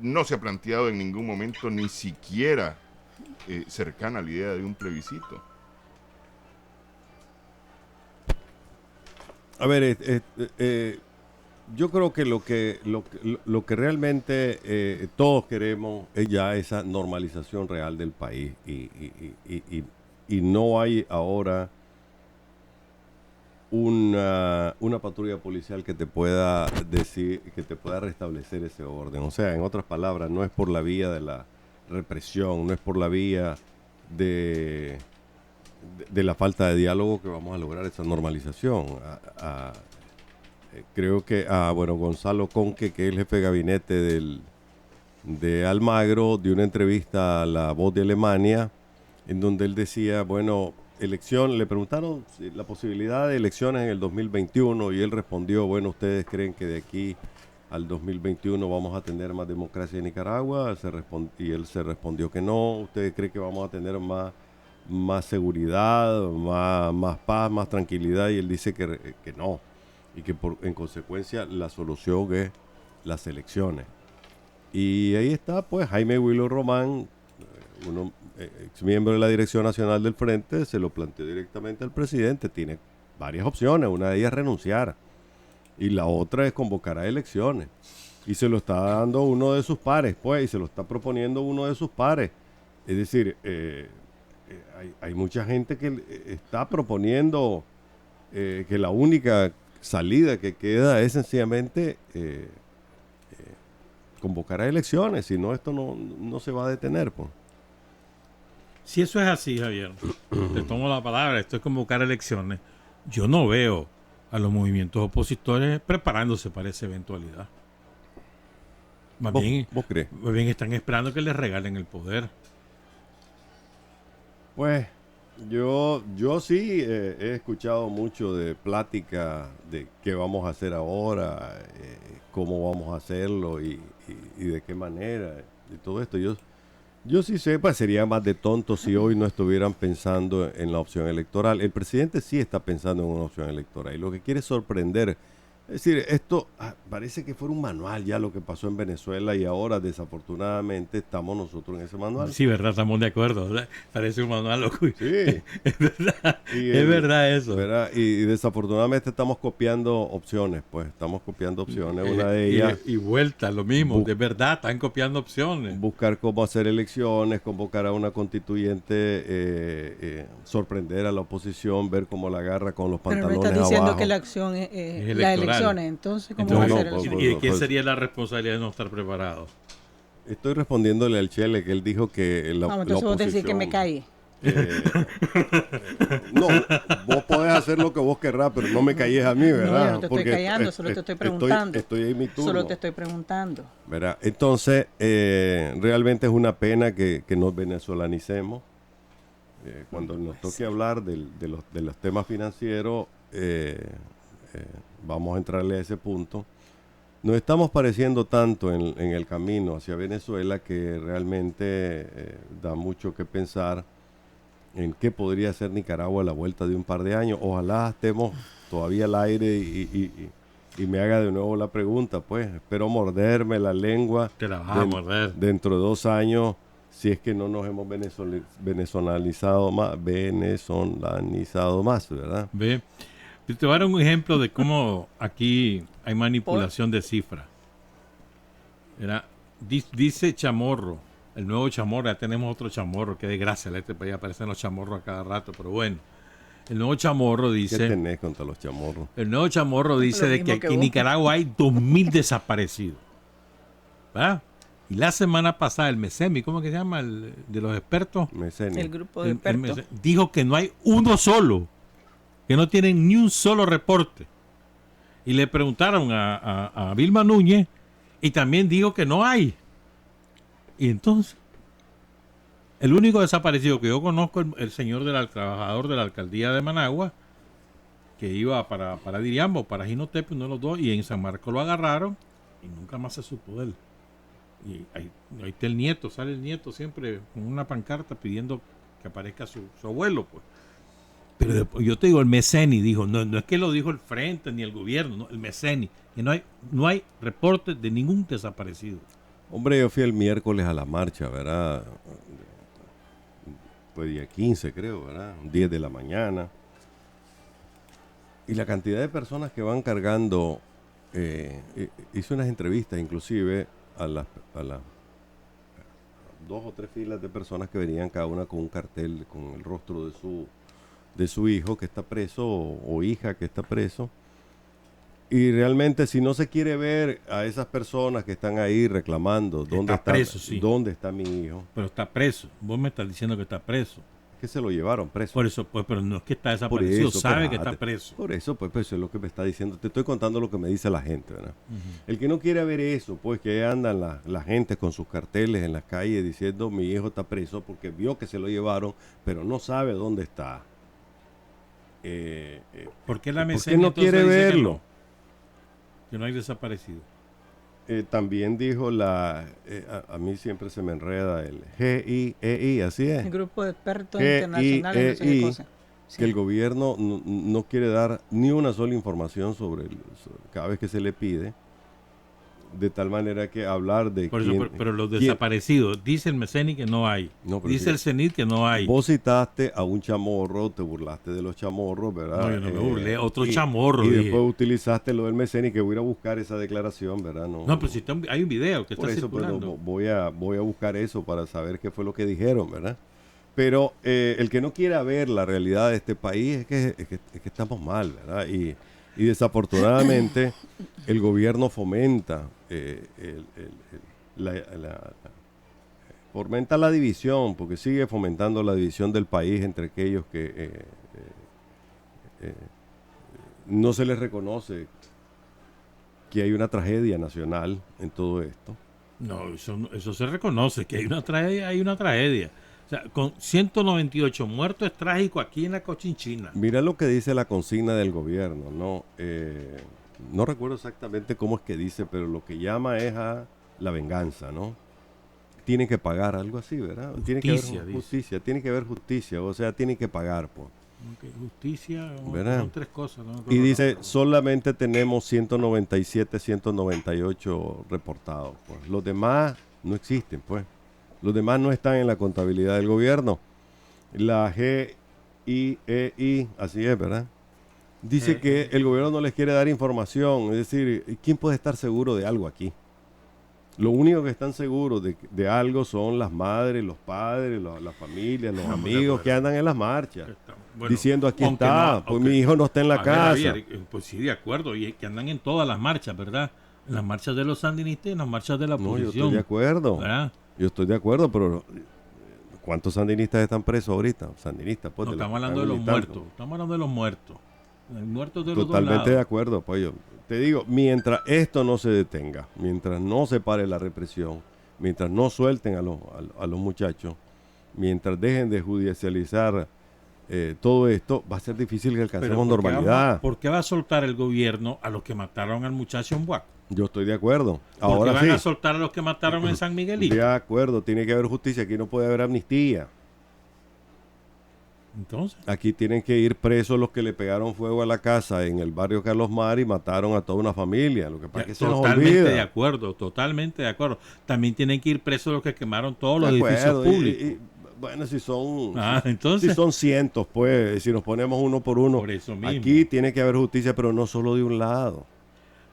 Speaker 3: no se ha planteado en ningún momento, ni siquiera cercana a la idea de un plebiscito.
Speaker 5: A ver, yo creo que lo que realmente todos queremos es ya esa normalización real del país, y no hay ahora una patrulla policial que te pueda decir, que te pueda restablecer ese orden. O sea, en otras palabras, no es por la vía de la represión, no es por la vía de la falta de diálogo que vamos a lograr esa normalización. Creo que Gonzalo Conque, que es el jefe de gabinete de Almagro, dio una entrevista a La Voz de Alemania, en donde él decía, le preguntaron la posibilidad de elecciones en el 2021, y él respondió: ¿ustedes creen que de aquí al 2021 vamos a tener más democracia en Nicaragua? Y él se respondió que no. ¿Ustedes creen que vamos a tener más seguridad, más paz, más tranquilidad? Y él dice que no, y que en consecuencia la solución es las elecciones. Y ahí está, pues, Jaime Willow Román, ex miembro de la Dirección Nacional del Frente, se lo planteó directamente al presidente. Tiene varias opciones: una de ellas es renunciar, y la otra es convocar a elecciones, y se lo está dando uno de sus pares, pues, y se lo está proponiendo uno de sus pares. Es decir, hay mucha gente que está proponiendo que la única salida que queda es sencillamente convocar a elecciones, si no, esto no se va a detener, pues.
Speaker 1: Si eso es así, Javier, te tomo la palabra, esto es convocar elecciones. Yo no veo a los movimientos opositores preparándose para esa eventualidad.
Speaker 5: ¿Vos crees?
Speaker 1: Más bien están esperando que les regalen el poder.
Speaker 5: Pues yo sí he escuchado mucho de plática de qué vamos a hacer ahora, cómo vamos a hacerlo y de qué manera, y todo esto. Yo sí sepa, sería más de tonto si hoy no estuvieran pensando en la opción electoral. El presidente sí está pensando en una opción electoral, y lo que quiere es sorprender Es decir, esto parece que fuera un manual ya lo que pasó en Venezuela y ahora desafortunadamente estamos nosotros en ese manual.
Speaker 1: Sí, verdad, estamos de acuerdo, ¿verdad? Parece un manual loco.
Speaker 5: Sí.
Speaker 1: Es verdad,
Speaker 5: Y
Speaker 1: es verdad eso.
Speaker 5: ¿verdad? Y desafortunadamente estamos copiando opciones, pues estamos copiando opciones. Una de ellas,
Speaker 1: Y vuelta, lo mismo,
Speaker 5: Bu-
Speaker 1: de verdad, están copiando opciones.
Speaker 5: buscar cómo hacer elecciones, convocar a una constituyente, sorprender a la oposición, ver cómo la agarra con los
Speaker 4: Pero no
Speaker 5: pantalones
Speaker 4: estás diciendo
Speaker 5: abajo.
Speaker 4: que la acción es
Speaker 1: electoral.
Speaker 4: las elecciones. Entonces, ¿cómo
Speaker 1: Entonces,
Speaker 4: va a ser
Speaker 5: no,
Speaker 4: eso?
Speaker 1: ¿y de quién
Speaker 5: pues-
Speaker 1: sería la responsabilidad de no estar preparado?
Speaker 5: Estoy respondiéndole al Chele que él dijo que la,
Speaker 4: Vamos,
Speaker 5: la
Speaker 4: entonces vos decís
Speaker 5: oposición...
Speaker 4: que me caí.
Speaker 5: No, vos podés hacer lo que vos querrás, pero no me calles a mí,
Speaker 4: No,
Speaker 5: ¿verdad?
Speaker 4: yo no te estoy
Speaker 5: Porque
Speaker 4: callando, solo te estoy preguntando.
Speaker 5: Estoy en mi turno.
Speaker 4: Solo te estoy preguntando.
Speaker 5: ¿Verdad? Entonces, realmente es una pena que nos venezolanicemos. Cuando nos toque hablar de los temas financieros, vamos a entrarle a ese punto. Nos estamos pareciendo tanto en el camino hacia Venezuela que realmente da mucho que pensar en qué podría ser Nicaragua a la vuelta de un par de años. Ojalá estemos todavía al aire y me haga de nuevo la pregunta, pues. Espero morderme la lengua.
Speaker 1: Te la vas a morder.
Speaker 5: Dentro de 2 años, si es que no nos hemos venezolizado más, ¿verdad?
Speaker 1: ¿Ve? Te voy a dar un ejemplo de cómo aquí hay manipulación de cifras. Dice Chamorro, el nuevo Chamorro, ya tenemos otro Chamorro, qué desgracia, este país aparecen los chamorros a cada rato, pero bueno. El nuevo Chamorro
Speaker 5: ¿Qué
Speaker 1: dice,
Speaker 5: tenés contra los chamorros?
Speaker 1: el nuevo Chamorro dice
Speaker 4: Lo
Speaker 1: de
Speaker 4: mismo
Speaker 1: que
Speaker 4: que
Speaker 1: aquí en
Speaker 4: vos.
Speaker 1: Nicaragua hay 2.000 desaparecidos. ¿Verdad? Y la semana pasada el MESEMI, ¿cómo que se llama? El de los expertos.
Speaker 5: Mecenio.
Speaker 4: El grupo de
Speaker 1: El
Speaker 4: expertos.
Speaker 1: dijo que no hay uno solo, que no tienen ni un solo reporte. Y le preguntaron a Vilma Núñez y también dijo que no hay. Y entonces, el único desaparecido que yo conozco es el señor trabajador de la alcaldía de Managua, que iba para Diriambo, para Jinotepec, uno de los dos, y en San Marcos lo agarraron y nunca más se supo de él. Y ahí está el nieto, sale el nieto siempre con una pancarta pidiendo que aparezca su abuelo, pues. Pero después, yo te digo, el MECENI dijo, no es que lo dijo el frente ni el gobierno, no, el MECENI, que no hay reporte de ningún desaparecido.
Speaker 5: Hombre, yo fui el miércoles a la marcha, ¿verdad? Fue día 15, creo, ¿verdad? 10 de la mañana. Y la cantidad de personas que van cargando, hice unas entrevistas inclusive a las 2 o 3 filas de personas que venían cada una con un cartel con el rostro de su hijo que está preso o hija que está preso. Y realmente si no se quiere ver a esas personas que están ahí reclamando dónde
Speaker 1: Está preso, sí.
Speaker 5: dónde está mi hijo,
Speaker 1: Pero está preso. Vos me estás diciendo que está preso.
Speaker 5: que se lo llevaron preso.
Speaker 1: Por eso, pues, pero no es que está desaparecido, sabe que está
Speaker 5: espérate.
Speaker 1: preso.
Speaker 5: Por eso, pues eso es lo que me está diciendo. Te estoy contando lo que me dice la gente, ¿verdad? El que no quiere ver eso, pues que andan la gente con sus carteles en las calles diciendo mi hijo está preso porque vio que se lo llevaron, pero no sabe dónde está.
Speaker 1: ¿Por qué la
Speaker 5: ¿Por qué
Speaker 1: MECENI
Speaker 5: no
Speaker 1: entonces
Speaker 5: quiere
Speaker 1: dice que
Speaker 5: verlo?
Speaker 1: no? Que no hay desaparecido.
Speaker 5: También dijo a mí siempre se me enreda el GIEI, así es.
Speaker 4: El grupo de expertos
Speaker 5: GIEI,
Speaker 4: internacionales, no sé qué cosa. Sí.
Speaker 5: Que el gobierno no quiere dar ni una sola información sobre cada vez que se le pide, de tal manera que hablar de
Speaker 1: Por eso,
Speaker 5: quién-
Speaker 1: pero los
Speaker 5: quién-
Speaker 1: desaparecidos, dice el MECENI que no hay.
Speaker 5: No, pero
Speaker 1: Dice
Speaker 5: sí.
Speaker 1: el CENIT que no hay.
Speaker 5: Vos citaste a un chamorro, te burlaste de los chamorros, ¿verdad?
Speaker 1: No, yo no me burlé, otro chamorro,
Speaker 5: Y
Speaker 1: dije.
Speaker 5: después utilizaste lo del Meceni, que voy a ir a buscar esa declaración, ¿verdad?
Speaker 1: No, pero si hay un video que
Speaker 5: por
Speaker 1: está
Speaker 5: eso pues,
Speaker 1: circulando.
Speaker 5: voy a buscar eso para saber qué fue lo que dijeron, ¿verdad? Pero el que no quiera ver la realidad de este país es que estamos mal, ¿verdad? Y desafortunadamente el gobierno fomenta fomenta la división, porque sigue fomentando la división del país entre aquellos que no se les reconoce que hay una tragedia nacional en todo esto.
Speaker 1: No, eso se reconoce, que hay una tragedia. O sea, con 198 muertos es trágico aquí en la Cochinchina.
Speaker 5: Mira lo que dice la consigna del gobierno, ¿no? No recuerdo exactamente cómo es que dice, pero lo que llama es a la venganza, ¿no? Tienen que pagar algo así, ¿verdad? Tiene que
Speaker 1: Justicia,
Speaker 5: haber
Speaker 1: dice.
Speaker 5: justicia, tiene que haber justicia, o sea, tienen que pagar, pues.
Speaker 1: Ok, justicia,
Speaker 5: ¿Verdad?
Speaker 1: son 3 cosas. ¿no?
Speaker 5: Y dice, solamente tenemos 197, 198 reportados. Pues. Los demás no existen, pues. Los demás no están en la contabilidad del gobierno. La GIEI, así es, ¿verdad? Dice que el gobierno no les quiere dar información. Es decir, ¿quién puede estar seguro de algo aquí? Lo único que están seguros de algo son las madres, los padres, las familias, los amigos que andan en las marchas.
Speaker 1: Bueno,
Speaker 5: Diciendo aquí
Speaker 1: aunque
Speaker 5: está,
Speaker 1: no,
Speaker 5: pues
Speaker 1: aunque-
Speaker 5: mi hijo no está en la
Speaker 1: A ver,
Speaker 5: casa.
Speaker 1: Javier, pues sí, de acuerdo, y que andan en todas las marchas, ¿verdad? En las marchas de los sandinistas y en las marchas de la
Speaker 5: No, yo
Speaker 1: oposición.
Speaker 5: estoy de acuerdo.
Speaker 1: ¿Verdad?
Speaker 5: Yo estoy de acuerdo, pero ¿cuántos sandinistas están presos ahorita? Sandinistas, pues.
Speaker 1: No,
Speaker 5: de los
Speaker 1: estamos
Speaker 5: que
Speaker 1: hablando de
Speaker 5: están
Speaker 1: los
Speaker 5: militando.
Speaker 1: muertos. Estamos hablando de los muertos. Muertos de los
Speaker 5: Totalmente
Speaker 1: dos
Speaker 5: de
Speaker 1: lados.
Speaker 5: acuerdo, pues yo te digo, mientras esto no se detenga, mientras no se pare la represión, mientras no suelten a los muchachos, mientras dejen de judicializar todo esto, va a ser difícil que alcancemos
Speaker 1: ¿por qué
Speaker 5: normalidad.
Speaker 1: ¿Por qué va a soltar el gobierno a los que mataron al muchacho en Buaco?
Speaker 5: Yo estoy de acuerdo.
Speaker 1: ¿Por qué
Speaker 5: Ahora
Speaker 1: van
Speaker 5: sí,
Speaker 1: a soltar a los que mataron en San Miguelito?
Speaker 5: de acuerdo, tiene que haber justicia, aquí no puede haber amnistía.
Speaker 1: Entonces,
Speaker 5: Aquí tienen que ir presos los que le pegaron fuego a la casa en el barrio Carlos Mar y mataron a toda una familia. Lo que pasa es que se nos
Speaker 1: totalmente
Speaker 5: olvida.
Speaker 1: de acuerdo, totalmente de acuerdo. También tienen que ir presos los que quemaron todos los
Speaker 5: De
Speaker 1: edificios
Speaker 5: acuerdo,
Speaker 1: públicos.
Speaker 5: Bueno, si son,
Speaker 1: Entonces,
Speaker 5: si son cientos, pues, si nos ponemos uno por uno.
Speaker 1: por eso mismo.
Speaker 5: Aquí tiene que haber justicia, pero no solo de un lado.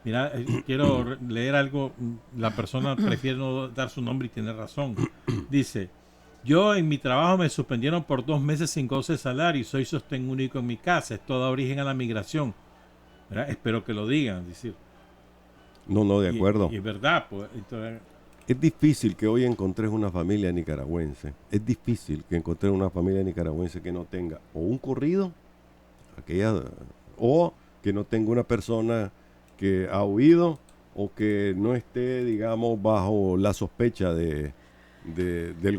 Speaker 1: Mira, quiero leer algo. La persona prefiere no dar su nombre y tiene razón. Dice: yo en mi trabajo me suspendieron por 2 meses sin goce de salario y soy sostén único en mi casa. Esto da origen a la migración. ¿Verdad? Espero que lo digan. Decir.
Speaker 5: No, de acuerdo.
Speaker 1: Y es verdad. Pues, entonces,
Speaker 5: Es difícil que hoy encontres una familia nicaragüense. Es difícil que encontres una familia nicaragüense que no tenga o un corrido, o que no tenga una persona que ha huido o que no esté, digamos, bajo la sospecha del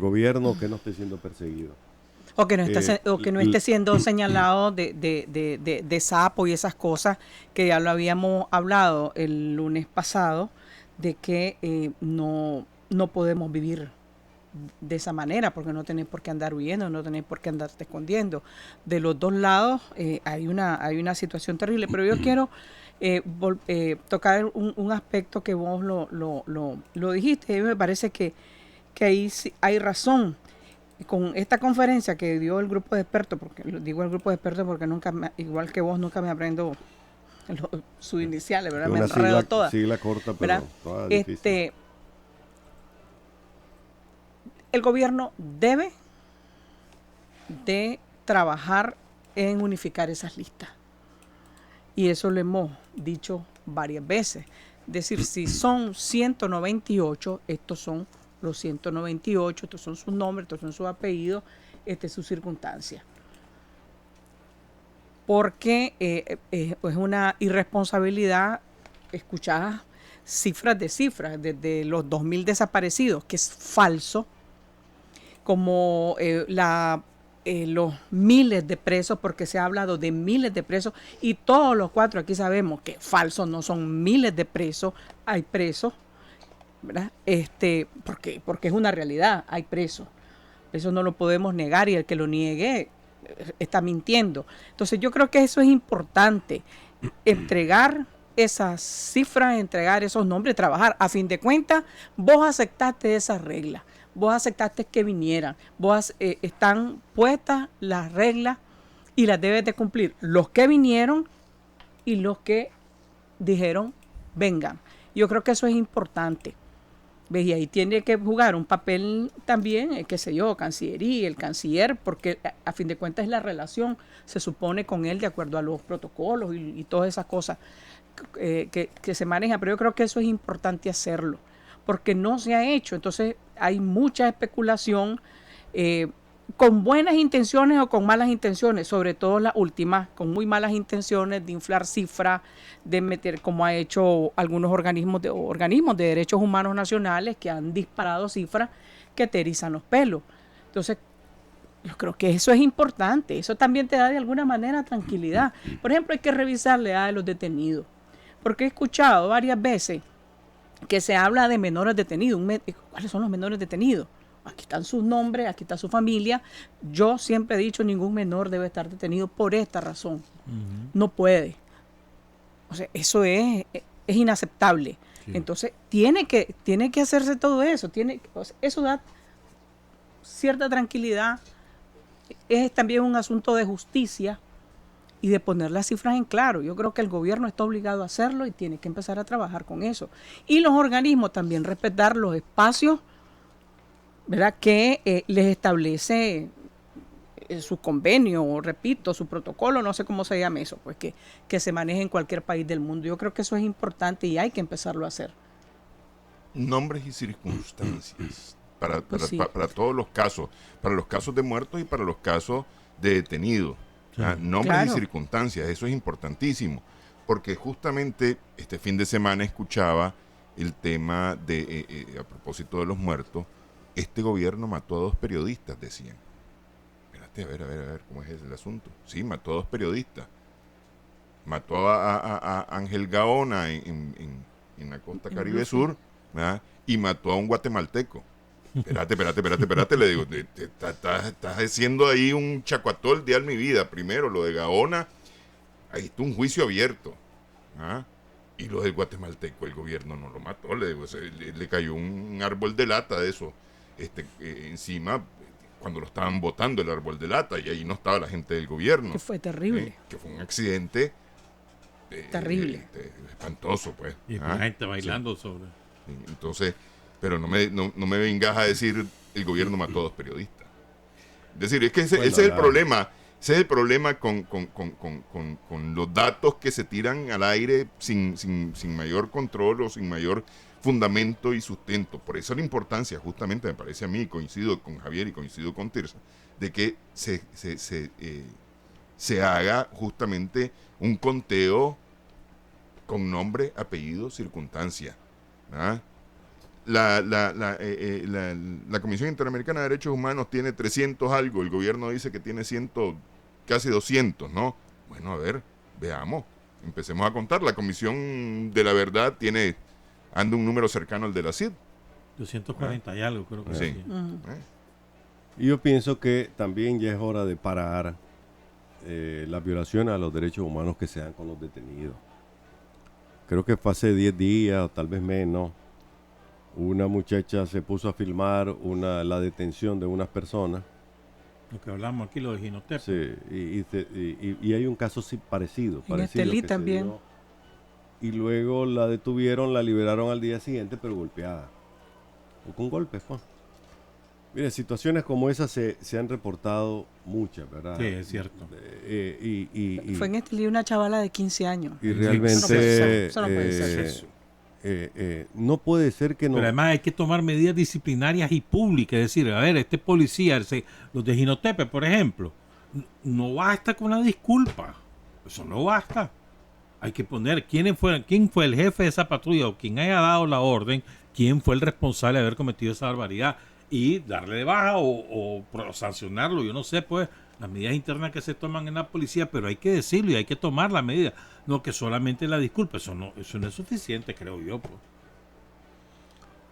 Speaker 5: gobierno, que no esté siendo perseguido.
Speaker 4: O que no, esté siendo señalado de sapo y esas cosas que ya lo habíamos hablado el lunes pasado, de que no podemos vivir de esa manera, porque no tenés por qué andar huyendo, no tenés por qué andarte escondiendo. De los dos lados hay una situación terrible, pero yo quiero tocar un aspecto que vos lo dijiste, y me parece que ahí sí hay razón. Con esta conferencia que dio el grupo de expertos, porque digo el grupo de expertos porque igual que vos, nunca me aprendo sus iniciales, ¿verdad? Me enredo todas.
Speaker 5: Sigla corta, pero toda difícil.
Speaker 4: El gobierno debe de trabajar en unificar esas listas. Y eso lo hemos dicho varias veces. Es decir, si son 198, estos son los 198, estos son sus nombres, estos son sus apellidos, esta es su circunstancia. Porque es una irresponsabilidad escuchar cifras de cifras, desde los 2.000 desaparecidos, que es falso, como los miles de presos, porque se ha hablado de miles de presos, y todos los 4 aquí sabemos que falsos no son miles de presos, hay presos, ¿verdad? Porque es una realidad, hay presos. Eso no lo podemos negar y el que lo niegue está mintiendo. Entonces yo creo que eso es importante, entregar esas cifras, entregar esos nombres, trabajar. A fin de cuentas, vos aceptaste esas reglas, vos aceptaste que vinieran, están puestas las reglas y las debes de cumplir los que vinieron y los que dijeron vengan. Yo creo que eso es importante. ¿Ves? Y ahí tiene que jugar un papel también, qué sé yo, Cancillería, el canciller, porque a fin de cuentas es la relación, se supone, con él de acuerdo a los protocolos y todas esas cosas que se manejan. Pero yo creo que eso es importante hacerlo, porque no se ha hecho. Entonces hay mucha especulación, con buenas intenciones o con malas intenciones, sobre todo las últimas, con muy malas intenciones de inflar cifras, de meter, como ha hecho algunos organismos de derechos humanos nacionales, que han disparado cifras que te erizan los pelos. Entonces, yo creo que eso es importante, eso también te da de alguna manera tranquilidad. Por ejemplo, hay que revisar la edad de los detenidos, porque he escuchado varias veces que se habla de menores detenidos. ¿Cuáles son los menores detenidos? aquí están sus nombres, aquí está su familia. Yo siempre he dicho, ningún menor debe estar detenido por esta razón. No puede. O sea, eso es inaceptable.
Speaker 1: Sí.
Speaker 4: Entonces, tiene que hacerse todo eso. O sea, eso da cierta tranquilidad. Es también un asunto de justicia y de poner las cifras en claro. Yo creo que el gobierno está obligado a hacerlo y tiene que empezar a trabajar con eso. Y los organismos también respetar los espacios, ¿verdad?, que les establece su convenio, o repito, su protocolo, no sé cómo se llama eso, pues que se maneje en cualquier país del mundo. Yo creo que eso es importante y hay que empezarlo a hacer.
Speaker 3: Nombres y circunstancias para
Speaker 4: sí.
Speaker 3: todos los casos, para los casos de muertos y para los casos de detenidos.
Speaker 1: Sí.
Speaker 3: Nombres
Speaker 4: Claro.
Speaker 3: y circunstancias, eso es importantísimo, porque justamente este fin de semana escuchaba el tema de, a propósito de los muertos, este gobierno mató a 2 periodistas, decían. Espérate, a ver, ¿cómo es el asunto? Sí, mató a 2 periodistas. Mató a Ángel Gaona en la costa
Speaker 4: En
Speaker 3: Caribe
Speaker 4: Bluefield.
Speaker 3: Sur, ¿verdad? Y mató a un guatemalteco. Espérate, le digo, estás haciendo ahí un chacuatol de mi vida. Primero, lo de Gaona, ahí está un juicio abierto. ¿Ah? Y lo del guatemalteco, el gobierno no lo mató, le digo, le cayó un árbol de lata de eso encima cuando lo estaban botando el árbol de lata y ahí no estaba la gente del gobierno.
Speaker 4: Que fue terrible.
Speaker 3: Que fue un accidente
Speaker 4: Terrible.
Speaker 3: espantoso, pues.
Speaker 1: Y la gente bailando sobre.
Speaker 3: Sí, entonces, pero no me vengas a decir el gobierno mató a 2 periodistas. Es decir, es que ese es el problema. Ese es el problema con los datos que se tiran al aire sin mayor control o sin mayor fundamento y sustento. Por eso la importancia, justamente, me parece a mí, coincido con Javier y coincido con Tirsa, de que se haga justamente un conteo con nombre, apellido, circunstancia. ¿Ah? La Comisión Interamericana de Derechos Humanos tiene 300 algo, el gobierno dice que tiene casi 200, ¿no? Bueno, a ver, veamos, empecemos a contar. La Comisión de la Verdad anda un número cercano al de la CID.
Speaker 1: 240 y algo, creo que
Speaker 3: Sí.
Speaker 1: sí.
Speaker 5: Y yo pienso que también ya es hora de parar las violaciones a los derechos humanos que se dan con los detenidos. Creo que fue hace 10 días o tal vez menos. Una muchacha se puso a filmar la detención de unas personas.
Speaker 1: Lo que hablamos aquí, lo de Jinotep.
Speaker 5: Sí, y hay un caso parecido.
Speaker 4: En Estelí
Speaker 5: que se
Speaker 4: también.
Speaker 5: dio. Y luego la detuvieron, la liberaron al día siguiente, pero golpeada. O con golpes, pues. Mire, situaciones como esas se han reportado muchas, ¿verdad?
Speaker 1: Sí, es cierto.
Speaker 4: Fue en Estelí una chavala de 15 años.
Speaker 5: Y realmente
Speaker 4: Eso no puede ser.
Speaker 1: Eso.
Speaker 5: no puede ser que no.
Speaker 1: Pero además hay que tomar medidas disciplinarias y públicas. Es decir, a ver, este policía, los de Jinotepe, por ejemplo, no basta con una disculpa. Eso no basta. Hay que poner quién fue el jefe de esa patrulla o quien haya dado la orden, quién fue el responsable de haber cometido esa barbaridad y darle de baja o sancionarlo. Yo no sé, pues, las medidas internas que se toman en la policía, pero hay que decirlo y hay que tomar la medida. No que solamente la disculpa. Eso no es suficiente, creo yo, pues.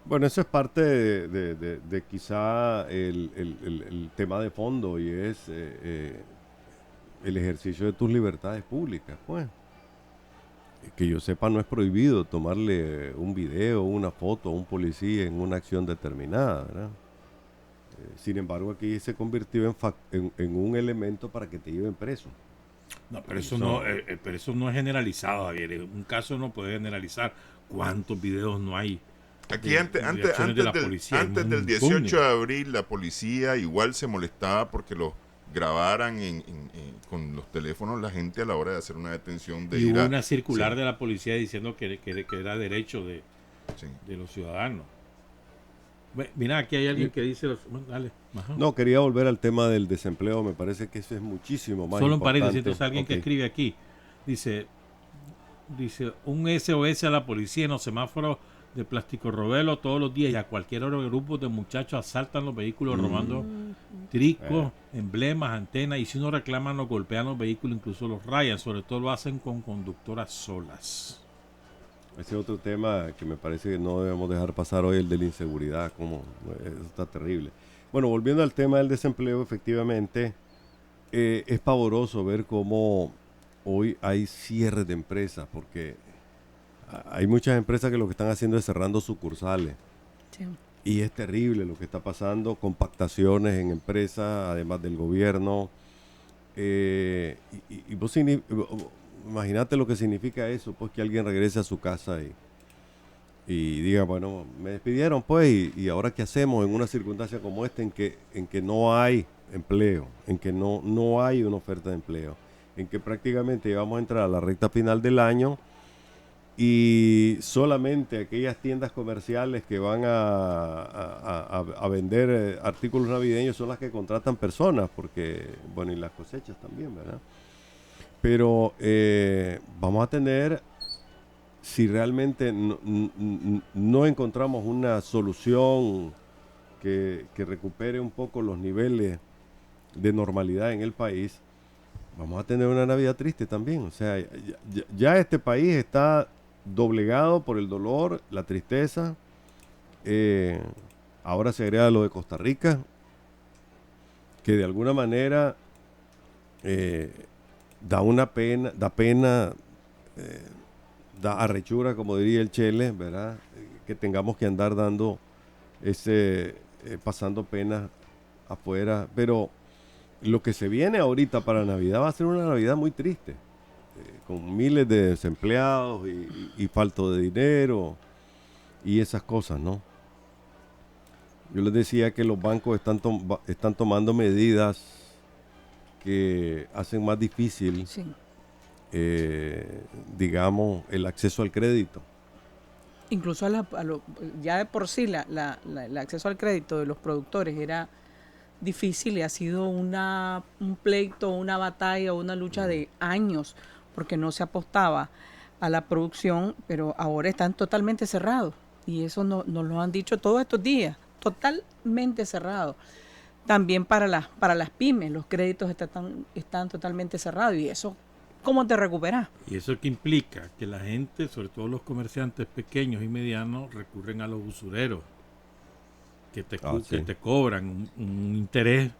Speaker 5: Bueno, eso es parte de quizá el tema de fondo y es el ejercicio de tus libertades públicas, pues. Que yo sepa, no es prohibido tomarle un video, una foto a un policía en una acción determinada, ¿verdad? Sin embargo, aquí se convirtió en un elemento para que te lleven preso.
Speaker 1: No, pero eso no es generalizado, Javier. Un caso no puede generalizar. ¿Cuántos videos no hay?
Speaker 3: Aquí antes del 18 de abril la policía igual se molestaba porque los grabaran con los teléfonos la gente a la hora de hacer una detención.
Speaker 1: Y hubo una circular de la policía diciendo que era derecho de los ciudadanos. Mira, aquí hay alguien que dice... dale. Ajá.
Speaker 5: No, quería volver al tema del desempleo. Me parece que eso es muchísimo más
Speaker 1: Solo
Speaker 5: importante.
Speaker 1: un paréntesis, entonces alguien que escribe aquí. Dice, un SOS a la policía en los semáforos de Plástico Robelo todos los días y a cualquier hora grupos de muchachos asaltan los vehículos robando tricos, emblemas, antenas, y si uno reclama nos golpean los vehículos, incluso los rayan, sobre todo lo hacen con conductoras solas.
Speaker 5: Ese otro tema que me parece que no debemos dejar pasar hoy, el de la inseguridad, como eso está terrible. Bueno, volviendo al tema del desempleo, efectivamente, es pavoroso ver cómo hoy hay cierres de empresas, porque hay muchas empresas que lo que están haciendo es cerrando sucursales.
Speaker 4: Sí.
Speaker 5: Y es terrible lo que está pasando, compactaciones en empresas, además del gobierno. Y vos imagínate lo que significa eso, pues que alguien regrese a su casa y diga, bueno, me despidieron pues, y ahora qué hacemos en una circunstancia como esta en que no hay empleo, en que no hay una oferta de empleo, en que prácticamente vamos a entrar a la recta final del año y solamente aquellas tiendas comerciales que van a vender artículos navideños son las que contratan personas, porque, bueno, y las cosechas también, ¿verdad? Pero vamos a tener, si realmente no encontramos una solución que recupere un poco los niveles de normalidad en el país, vamos a tener una Navidad triste también. O sea, ya este país está doblegado por el dolor, la tristeza. Ahora se agrega lo de Costa Rica, que de alguna manera da pena, da arrechura, como diría el Chele, ¿verdad? Que tengamos que andar dando pasando penas afuera. Pero lo que se viene ahorita para Navidad va a ser una Navidad muy triste, con miles de desempleados y falta de dinero y esas cosas, ¿no? Yo les decía que los bancos están tomando medidas que hacen más difícil,
Speaker 4: Sí.
Speaker 5: digamos, el acceso al crédito.
Speaker 4: Incluso ya de por sí el acceso al crédito de los productores era difícil y ha sido un pleito, una batalla, una lucha de años, porque no se apostaba a la producción, pero ahora están totalmente cerrados. Y eso nos lo han dicho todos estos días, totalmente cerrados. También para las pymes, los créditos están totalmente cerrados. Y eso, ¿cómo te recuperas?
Speaker 1: Y eso que implica que la gente, sobre todo los comerciantes pequeños y medianos, recurren a los usureros, que te cobran un interés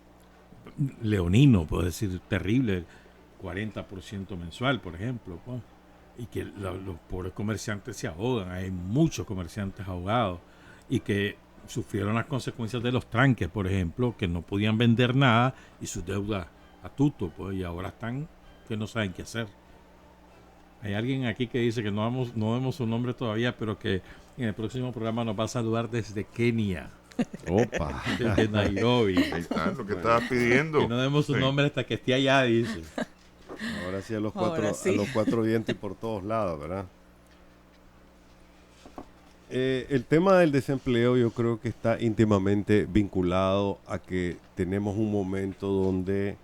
Speaker 1: leonino, puedo decir, terrible, 40% mensual, por ejemplo, pues, y que los pobres comerciantes se ahogan. Hay muchos comerciantes ahogados y que sufrieron las consecuencias de los tranques, por ejemplo, que no podían vender nada y sus deudas a tuto, pues, y ahora están que no saben qué hacer. Hay alguien aquí que dice que no vemos su nombre todavía, pero que en el próximo programa nos va a saludar desde Kenia.
Speaker 5: Opa.
Speaker 1: Desde Nairobi.
Speaker 3: Ahí está lo que estabas pidiendo.
Speaker 1: Que no demos su
Speaker 3: Sí.
Speaker 1: nombre hasta que esté allá, dice.
Speaker 5: Ahora sí a los cuatro vientos y por todos lados, ¿verdad? El tema del desempleo yo creo que está íntimamente vinculado a que tenemos un momento donde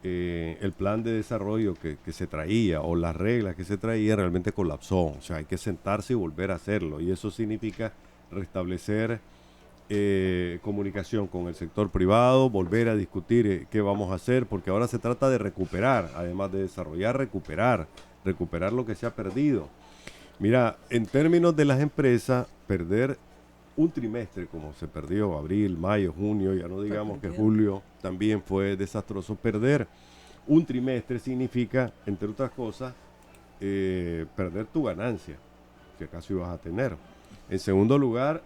Speaker 5: el plan de desarrollo que se traía o las reglas que se traían realmente colapsó. O sea, hay que sentarse y volver a hacerlo. Y eso significa restablecer comunicación con el sector privado, volver a discutir qué vamos a hacer, porque ahora se trata de recuperar, además de desarrollar, recuperar lo que se ha perdido. Mira, en términos de las empresas, perder un trimestre como se perdió, abril, mayo, junio, ya no digamos que julio también fue desastroso. Perder un trimestre significa, entre otras cosas, perder tu ganancia, si acaso ibas a tener. En segundo lugar,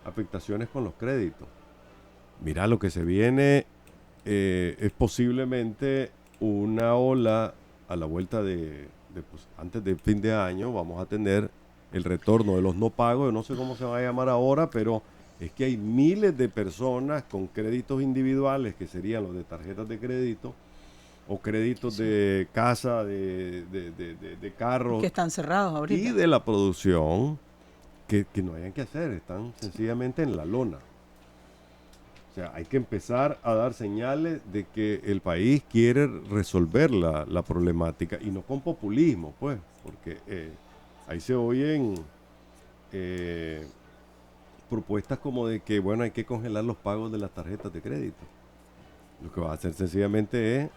Speaker 5: afectaciones con los créditos. Mira, lo que se viene es posiblemente una ola a la vuelta pues, antes del fin de año. Vamos a tener el retorno de los no pagos. Yo no sé cómo se va a llamar ahora, pero es que hay miles de personas con créditos individuales, que serían los de tarjetas de crédito o créditos de casa, de carros,
Speaker 4: Que están cerrados ahorita.
Speaker 5: y de la producción, que no hayan que hacer, están sencillamente en la lona. O sea, hay que empezar a dar señales de que el país quiere resolver la problemática, y no con populismo, pues, porque ahí se oyen propuestas como de que, bueno, hay que congelar los pagos de las tarjetas de crédito. Lo que va a hacer sencillamente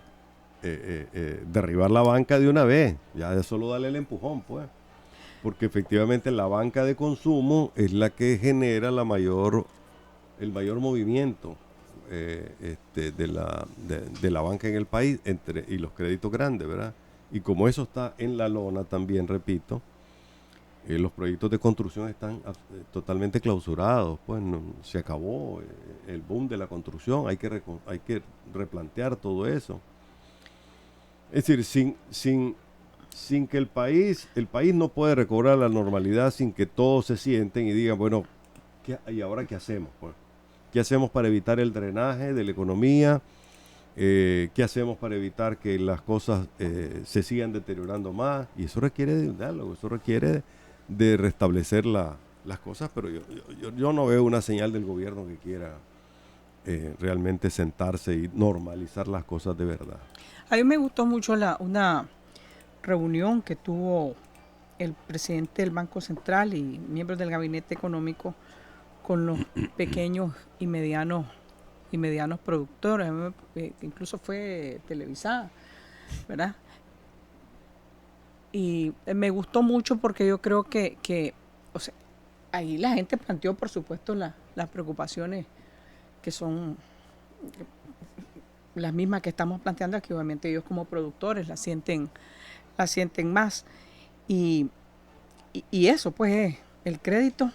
Speaker 5: es derribar la banca de una vez, ya de solo darle el empujón, pues. porque efectivamente la banca de consumo es la que genera el mayor movimiento de la banca en el país y los créditos grandes, ¿verdad? Y como eso está en la lona también, repito, los proyectos de construcción están totalmente clausurados, pues se acabó el boom de la construcción, hay que replantear todo eso. Es decir, sin que el país no puede recobrar la normalidad sin que todos se sienten y digan, bueno, ¿y ahora qué hacemos? Pues, ¿qué hacemos para evitar el drenaje de la economía? ¿Qué hacemos para evitar que las cosas se sigan deteriorando más? Y eso requiere de un diálogo, eso requiere de restablecer las cosas, pero yo no veo una señal del gobierno que quiera realmente sentarse y normalizar las cosas de verdad.
Speaker 4: A mí me gustó mucho una reunión que tuvo el presidente del Banco Central y miembros del Gabinete Económico con los pequeños y medianos productores, incluso fue televisada, ¿verdad? Y me gustó mucho porque yo creo que o sea, ahí la gente planteó, por supuesto, las preocupaciones que son las mismas que estamos planteando aquí. Obviamente ellos como productores las sienten más. Y eso, pues, es el crédito,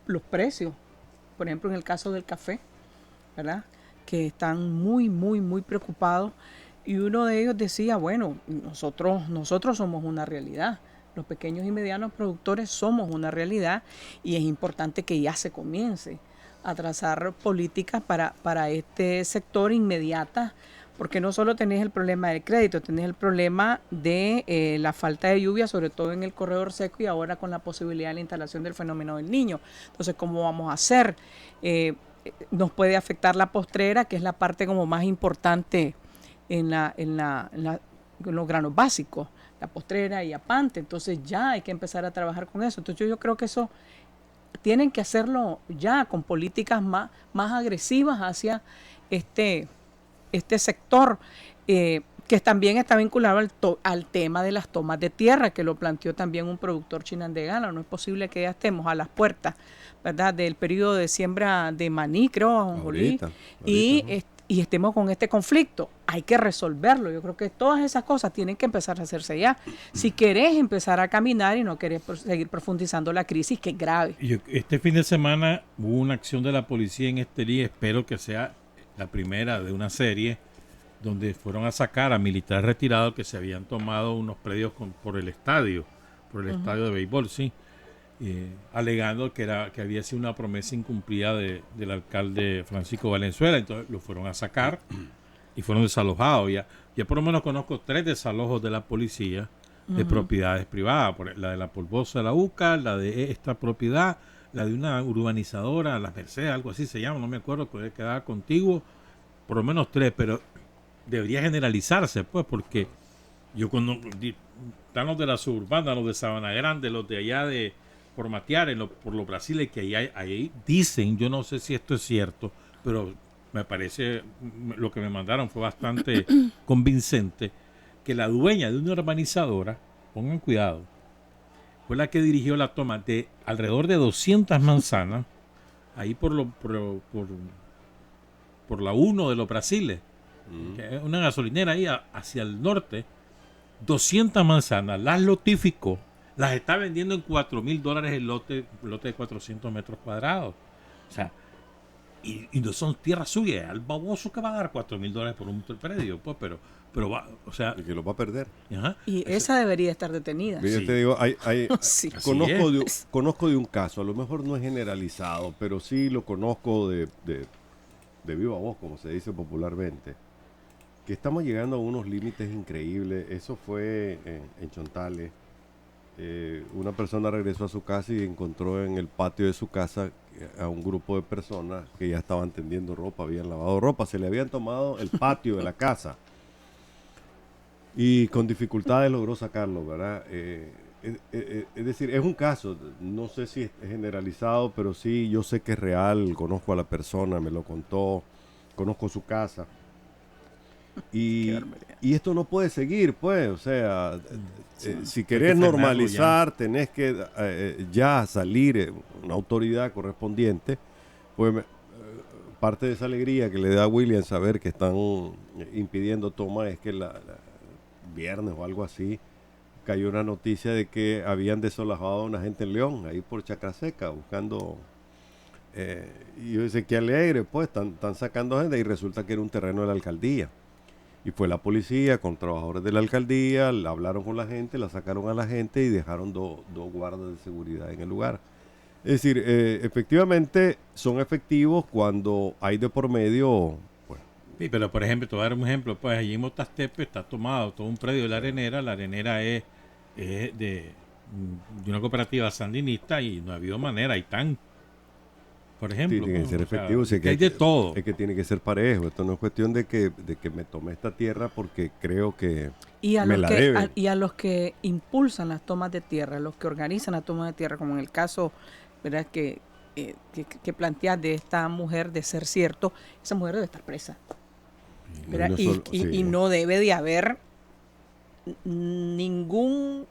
Speaker 4: los precios. Por ejemplo, en el caso del café, ¿verdad? Que están muy, muy, muy preocupados. Y uno de ellos decía, bueno, nosotros somos una realidad. Los pequeños y medianos productores somos una realidad y es importante que ya se comience a trazar políticas para este sector inmediata, porque no solo tenés el problema del crédito, tenés el problema de la falta de lluvia, sobre todo en el corredor seco y ahora con la posibilidad de la instalación del fenómeno del Niño. Entonces, ¿cómo vamos a hacer? Nos puede afectar la postrera, que es la parte como más importante en los granos básicos, la postrera y apante. Entonces ya hay que empezar a trabajar con eso. Entonces yo creo que eso tienen que hacerlo ya con políticas más agresivas hacia este sector, que también está vinculado al tema de las tomas de tierra, que lo planteó también un productor chinandegano. No es posible que ya estemos a las puertas, ¿verdad?, del periodo de siembra de maní, creo, ajonjolí, y estemos con este conflicto. Hay que resolverlo. Yo creo que todas esas cosas tienen que empezar a hacerse ya. Si querés empezar a caminar y no querés seguir profundizando la crisis, que es grave.
Speaker 1: Este fin de semana hubo una acción de la policía en Estelí, espero que sea la primera de una serie, donde fueron a sacar a militares retirados que se habían tomado unos predios por el estadio de béisbol, sí. Alegando que había sido una promesa incumplida del alcalde Francisco Valenzuela. Entonces lo fueron a sacar y fueron desalojados. Ya por lo menos conozco 3 desalojos de la policía de propiedades privadas, la de la Polvosa de la UCA, la de esta propiedad, la de una urbanizadora, Las Mercedes, algo así se llama, no me acuerdo, que quedaba contiguo, por lo menos 3, pero debería generalizarse, pues, porque yo cuando están los de la suburbana, los de Sabana Grande, los de allá por Matiares, por los Brasiles, que ahí dicen, yo no sé si esto es cierto, pero me parece, lo que me mandaron fue bastante convincente, que la dueña de una urbanizadora, pongan cuidado, fue la que dirigió la toma de alrededor de 200 manzanas, ahí por la 1 de los Brasiles, que es una gasolinera ahí hacia el norte. 200 manzanas, las lotificó, las está vendiendo en $4,000 el lote de 400 metros cuadrados. O sea, y no son tierras suyas, al baboso que va a dar $4,000 por un predio, pues, pero va, o sea,
Speaker 5: y que lo va a perder.
Speaker 1: Ajá.
Speaker 4: Y esa debería estar detenida.
Speaker 5: Yo te digo,
Speaker 4: Sí.
Speaker 5: conozco de un caso, a lo mejor no es generalizado, pero sí lo conozco de viva voz, como se dice popularmente, que estamos llegando a unos límites increíbles. Eso fue en Chontales. Una persona regresó a su casa y encontró en el patio de su casa a un grupo de personas que ya estaban tendiendo ropa, habían lavado ropa, se le habían tomado el patio de la casa y con dificultades logró sacarlo, ¿verdad? Es decir, es un caso, no sé si es generalizado, pero sí, yo sé que es real, conozco a la persona, me lo contó, conozco su casa. Y,
Speaker 4: Qué barbaridad.
Speaker 5: y esto no puede seguir, pues, o sea, si
Speaker 1: Hay
Speaker 5: querés
Speaker 1: que frenarlo
Speaker 5: normalizar, tenés que ya salir una autoridad correspondiente, pues parte de esa alegría que le da a William saber que están impidiendo toma es que viernes o algo así cayó una noticia de que habían desalojado a una gente en León, ahí por Chacraseca, buscando... y yo decía, qué alegre, pues, están sacando gente y resulta que era un terreno de la alcaldía. Y fue la policía con trabajadores de la alcaldía, hablaron con la gente, la sacaron a la gente y dejaron dos guardas de seguridad en el lugar. Es decir, efectivamente son efectivos cuando hay de por medio... Pues,
Speaker 1: Sí, pero por ejemplo, te voy a dar un ejemplo, pues allí en Motastepe está tomado todo un predio de la Arenera es de una cooperativa sandinista y no ha habido manera, hay tan, por ejemplo.
Speaker 5: tiene que
Speaker 1: pues,
Speaker 5: ser
Speaker 1: o sea,
Speaker 5: efectivo, o sea,
Speaker 1: hay de todo.
Speaker 5: Es que tiene que ser parejo, esto no es cuestión de que me tome esta tierra porque creo que
Speaker 4: Y a,
Speaker 5: me
Speaker 4: los
Speaker 5: la
Speaker 4: que,
Speaker 5: deben.
Speaker 4: y a los que impulsan las tomas de tierra, los que organizan las tomas de tierra, como en el caso, ¿verdad?, que planteas de esta mujer, de ser cierto, esa mujer debe estar presa, ¿verdad?
Speaker 5: No
Speaker 4: Y,
Speaker 5: solo-
Speaker 4: y-
Speaker 5: sí.
Speaker 4: y no debe de haber ningún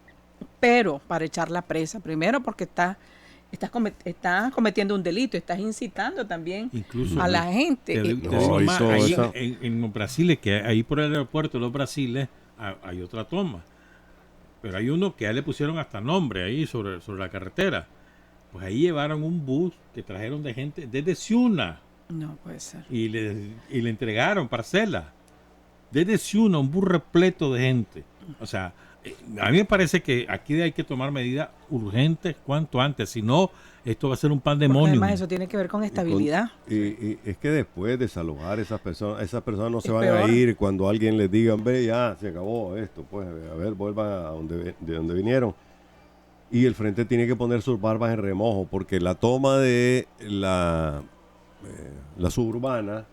Speaker 4: pero para echarla presa. Primero porque estás cometiendo un delito, estás incitando también
Speaker 1: Incluso
Speaker 4: a la gente.
Speaker 1: te
Speaker 5: No,
Speaker 1: digo más,
Speaker 5: hizo
Speaker 1: ahí
Speaker 5: esa-
Speaker 1: en Brasil, es que ahí por el aeropuerto de los Brasiles hay otra toma. Pero hay uno que ya le pusieron hasta nombre ahí sobre la carretera. Pues ahí llevaron un bus que trajeron de gente desde Ciuna
Speaker 4: No puede ser.
Speaker 1: y le entregaron parcelas. Desde Ciuna, un bus repleto de gente. O sea, a mí me parece que aquí hay que tomar medidas urgentes cuanto antes. Si no, esto va a ser un
Speaker 4: Porque
Speaker 1: pandemonium.
Speaker 4: además eso tiene que ver con estabilidad.
Speaker 5: Y es que después de desalojar esas personas no se
Speaker 4: Es
Speaker 5: van a
Speaker 4: peor.
Speaker 5: ir cuando alguien les diga, ve, ya se acabó esto, pues a ver, vuelvan a de donde vinieron. Y el frente tiene que poner sus barbas en remojo, porque la toma de la suburbana,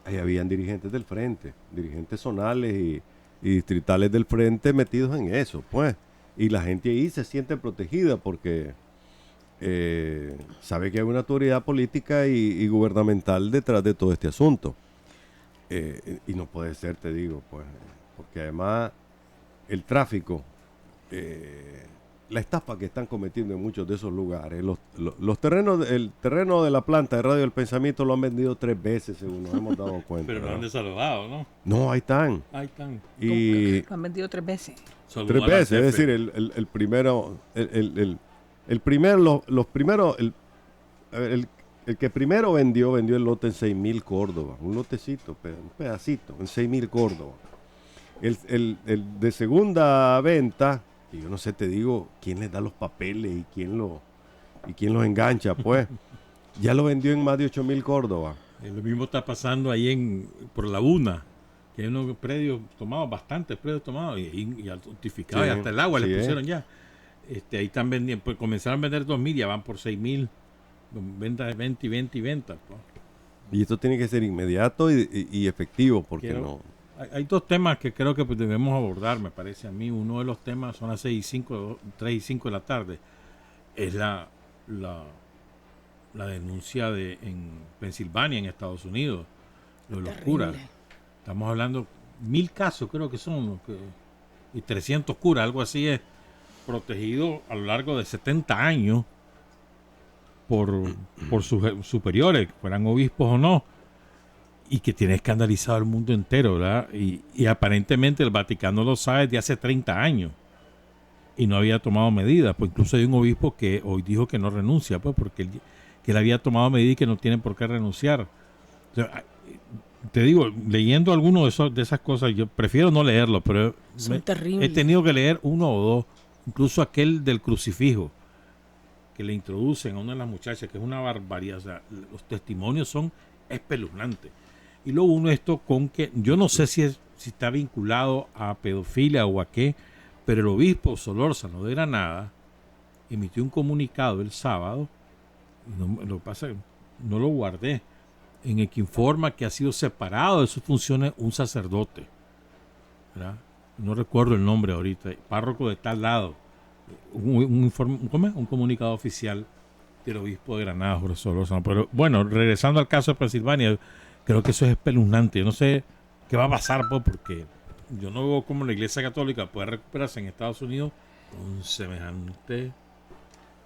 Speaker 5: ahí habían dirigentes del frente, dirigentes zonales y distritales del frente metidos en eso, pues. Y la gente ahí se siente protegida porque sabe que hay una autoridad política y gubernamental detrás de todo este asunto. Y no puede ser, te digo, pues, porque además el tráfico, la estafa que están cometiendo en muchos de esos lugares, los terrenos, el terreno de la planta de Radio del Pensamiento lo han vendido 3 veces, según nos hemos dado cuenta.
Speaker 1: Pero no han
Speaker 5: ¿verdad?
Speaker 1: desalojado, ¿no?
Speaker 5: No, ahí están.
Speaker 1: Ahí están.
Speaker 5: Y
Speaker 4: Lo han vendido 3 veces.
Speaker 1: Saludos
Speaker 5: 3
Speaker 1: a la
Speaker 5: veces, es
Speaker 1: jefe.
Speaker 5: decir, el primero, los primeros, el que primero vendió el lote en 6,000 Córdoba, un lotecito, un pedacito, en 6,000 Córdoba. El de segunda venta, y yo no sé, te digo, quién les da los papeles y quién los engancha, pues, ya lo vendió en más de 8,000 Córdoba.
Speaker 1: Lo mismo está pasando ahí por Laguna, que hay unos predios tomados, bastantes predios tomados y autificados,
Speaker 5: Sí,
Speaker 1: y hasta el agua
Speaker 5: sí,
Speaker 1: le pusieron ya. Ahí están vendiendo, pues comenzaron a vender 2,000, ya van por 6,000, venta de 20 y venta. Pues.
Speaker 5: Y esto tiene que ser inmediato y efectivo, porque
Speaker 1: Quiero-
Speaker 5: no...
Speaker 1: Hay dos temas que creo que pues, debemos abordar, me parece a mí. Uno de los temas son las 3 y 5 de la tarde. Es la denuncia en Pensilvania, en Estados Unidos, de los
Speaker 4: Terrible.
Speaker 1: curas. Estamos hablando 1,000 casos, creo que son, y 300 curas, algo así es, protegido a lo largo de 70 años por sus superiores, fueran obispos o no, y que tiene escandalizado al mundo entero, ¿verdad? Y aparentemente el Vaticano lo sabe desde hace 30 años y no había tomado medidas. Pues incluso hay un obispo que hoy dijo que no renuncia, pues porque él había tomado medidas y que no tienen por qué renunciar. O sea, te digo, leyendo alguno de esas cosas, yo prefiero no leerlo, pero
Speaker 4: Son terribles.
Speaker 1: he tenido que leer uno o dos, incluso aquel del crucifijo, que le introducen a una de las muchachas, que es una barbaridad. O sea, los testimonios son espeluznantes. Y luego uno esto con que, yo no sé si está vinculado a pedofilia o a qué, pero el obispo Solórzano de Granada emitió un comunicado el sábado, y lo que pasa es que no lo guardé, en el que informa que ha sido separado de sus funciones un sacerdote, ¿verdad? No recuerdo el nombre ahorita, párroco de tal lado, un comunicado oficial del obispo de Granada, Jorge Solórzano. Pero bueno, regresando al caso de Pensilvania, creo que eso es espeluznante. Yo no sé qué va a pasar, pues, porque yo no veo cómo la Iglesia Católica puede recuperarse en Estados Unidos con semejante...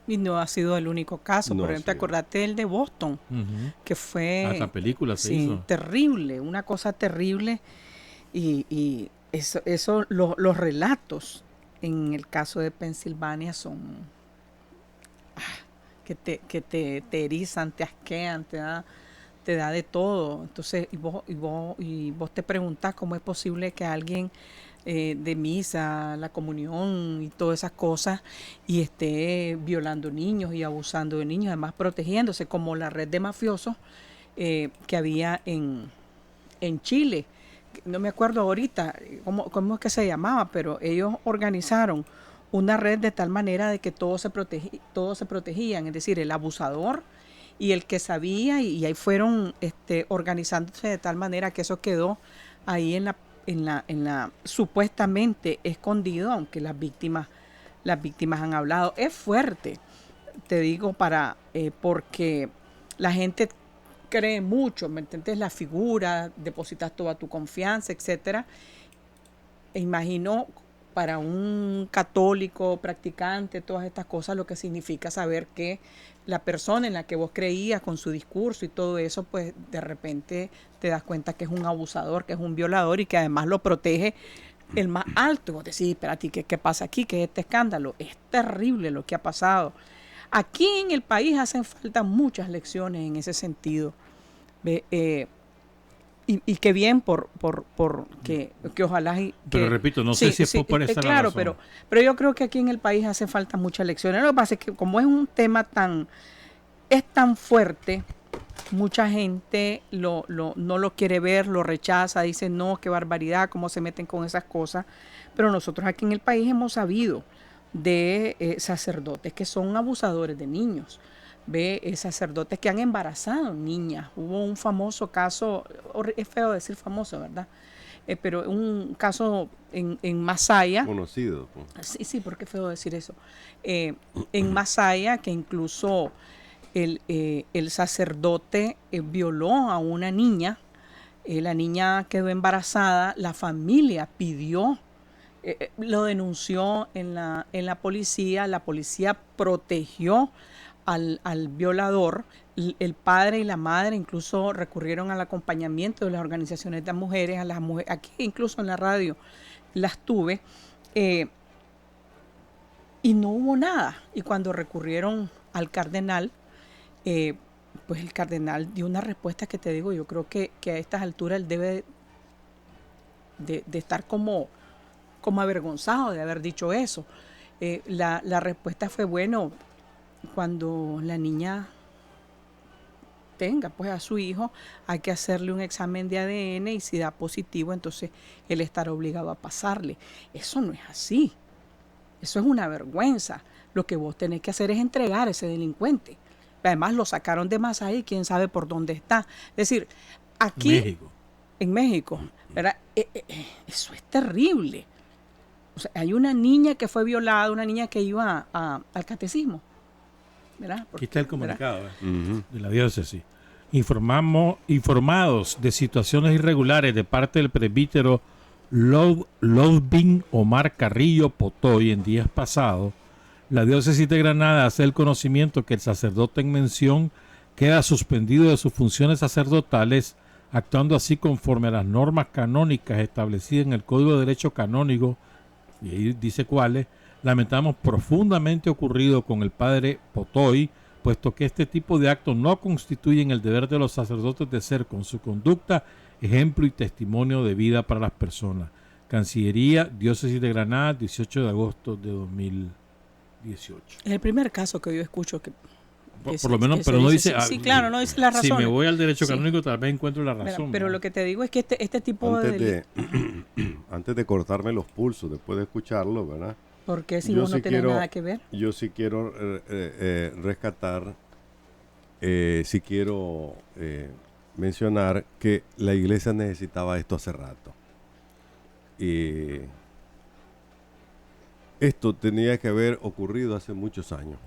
Speaker 4: Y no ha sido el único caso.
Speaker 5: No
Speaker 4: Por
Speaker 5: ha
Speaker 4: ejemplo,
Speaker 5: sido.
Speaker 4: acordate el de Boston,
Speaker 1: Ujú.
Speaker 4: que fue
Speaker 1: Hasta película se
Speaker 4: sí,
Speaker 1: hizo.
Speaker 4: terrible, una cosa terrible. Y los relatos en el caso de Pensilvania son que te erizan, te asquean, te da de todo. Entonces, y vos te preguntás cómo es posible que alguien de misa, la comunión y todas esas cosas, y esté violando niños y abusando de niños, además protegiéndose, como la red de mafiosos que había en Chile. No me acuerdo ahorita cómo es que se llamaba, pero ellos organizaron una red de tal manera de que todos se protegían, es decir, el abusador y el que sabía, y ahí fueron organizándose de tal manera que eso quedó ahí en la supuestamente escondido, aunque las víctimas han hablado. Es fuerte, te digo, porque la gente cree mucho, ¿me entiendes? La figura, depositas toda tu confianza, etcétera. E imagino para un católico practicante todas estas cosas, lo que significa saber que la persona en la que vos creías con su discurso y todo eso, pues de repente te das cuenta que es un abusador, que es un violador y que además lo protege el más alto. Y vos decís, espérate, ¿qué pasa aquí? ¿Qué es este escándalo? Es terrible lo que ha pasado. Aquí en el país hacen falta muchas lecciones en ese sentido. Y qué bien que ojalá...
Speaker 1: Pero repito, no sé si es por esa
Speaker 4: claro,
Speaker 1: razón.
Speaker 4: pero yo creo que aquí en el país hace falta muchas lecciones. Lo que pasa es que como es un tema es tan fuerte, mucha gente no lo quiere ver, lo rechaza, dice no, qué barbaridad, cómo se meten con esas cosas. Pero nosotros aquí en el país hemos sabido de sacerdotes que son abusadores de niños, sacerdotes que han embarazado niñas. Hubo un famoso caso, es feo decir famoso, ¿verdad? Pero un caso en Masaya.
Speaker 5: Conocido. Pues.
Speaker 4: Sí, porque es feo decir eso. En Masaya, que incluso el sacerdote violó a una niña. La niña quedó embarazada, la familia pidió, lo denunció en la policía protegió al violador. El padre y la madre incluso recurrieron al acompañamiento de las organizaciones de mujeres, aquí incluso en la radio las tuve, y no hubo nada. Y cuando recurrieron al cardenal, pues el cardenal dio una respuesta que te digo, yo creo que a estas alturas él debe de estar como avergonzado de haber dicho eso. La respuesta fue, bueno, cuando la niña tenga pues a su hijo, hay que hacerle un examen de ADN y si da positivo, entonces él estará obligado a pasarle. Eso no es así. Eso es una vergüenza. Lo que vos tenés que hacer es entregar a ese delincuente. Además lo sacaron de Masaya y quién sabe por dónde está. Es decir, aquí en México, ¿verdad? Eso es terrible. O sea, hay una niña que fue violada, una niña que iba al catecismo, ¿verdad?
Speaker 1: Aquí está el comunicado de la diócesis. Informados de situaciones irregulares de parte del presbítero Lodvin Omar Carrillo Potoy en días pasados, la diócesis de Granada hace el conocimiento que el sacerdote en mención queda suspendido de sus funciones sacerdotales, actuando así conforme a las normas canónicas establecidas en el Código de Derecho Canónico, y ahí dice cuáles. Lamentamos profundamente ocurrido con el padre Potoy, puesto que este tipo de actos no constituyen el deber de los sacerdotes de ser con su conducta ejemplo y testimonio de vida para las personas. Cancillería, Diócesis de Granada, 18 de agosto de 2018.
Speaker 4: Es el primer caso que yo escucho que
Speaker 1: por lo menos, pero no dice...
Speaker 4: Sí, claro, no dice la razón.
Speaker 1: Si me voy al derecho canónico, tal vez encuentro la razón.
Speaker 4: Pero lo que te digo es que este tipo
Speaker 5: antes de cortarme los pulsos, después de escucharlo, ¿verdad?
Speaker 4: Porque si no tiene nada que ver.
Speaker 5: Yo sí quiero rescatar, sí quiero mencionar que la iglesia necesitaba esto hace rato. Y esto tenía que haber ocurrido hace muchos años.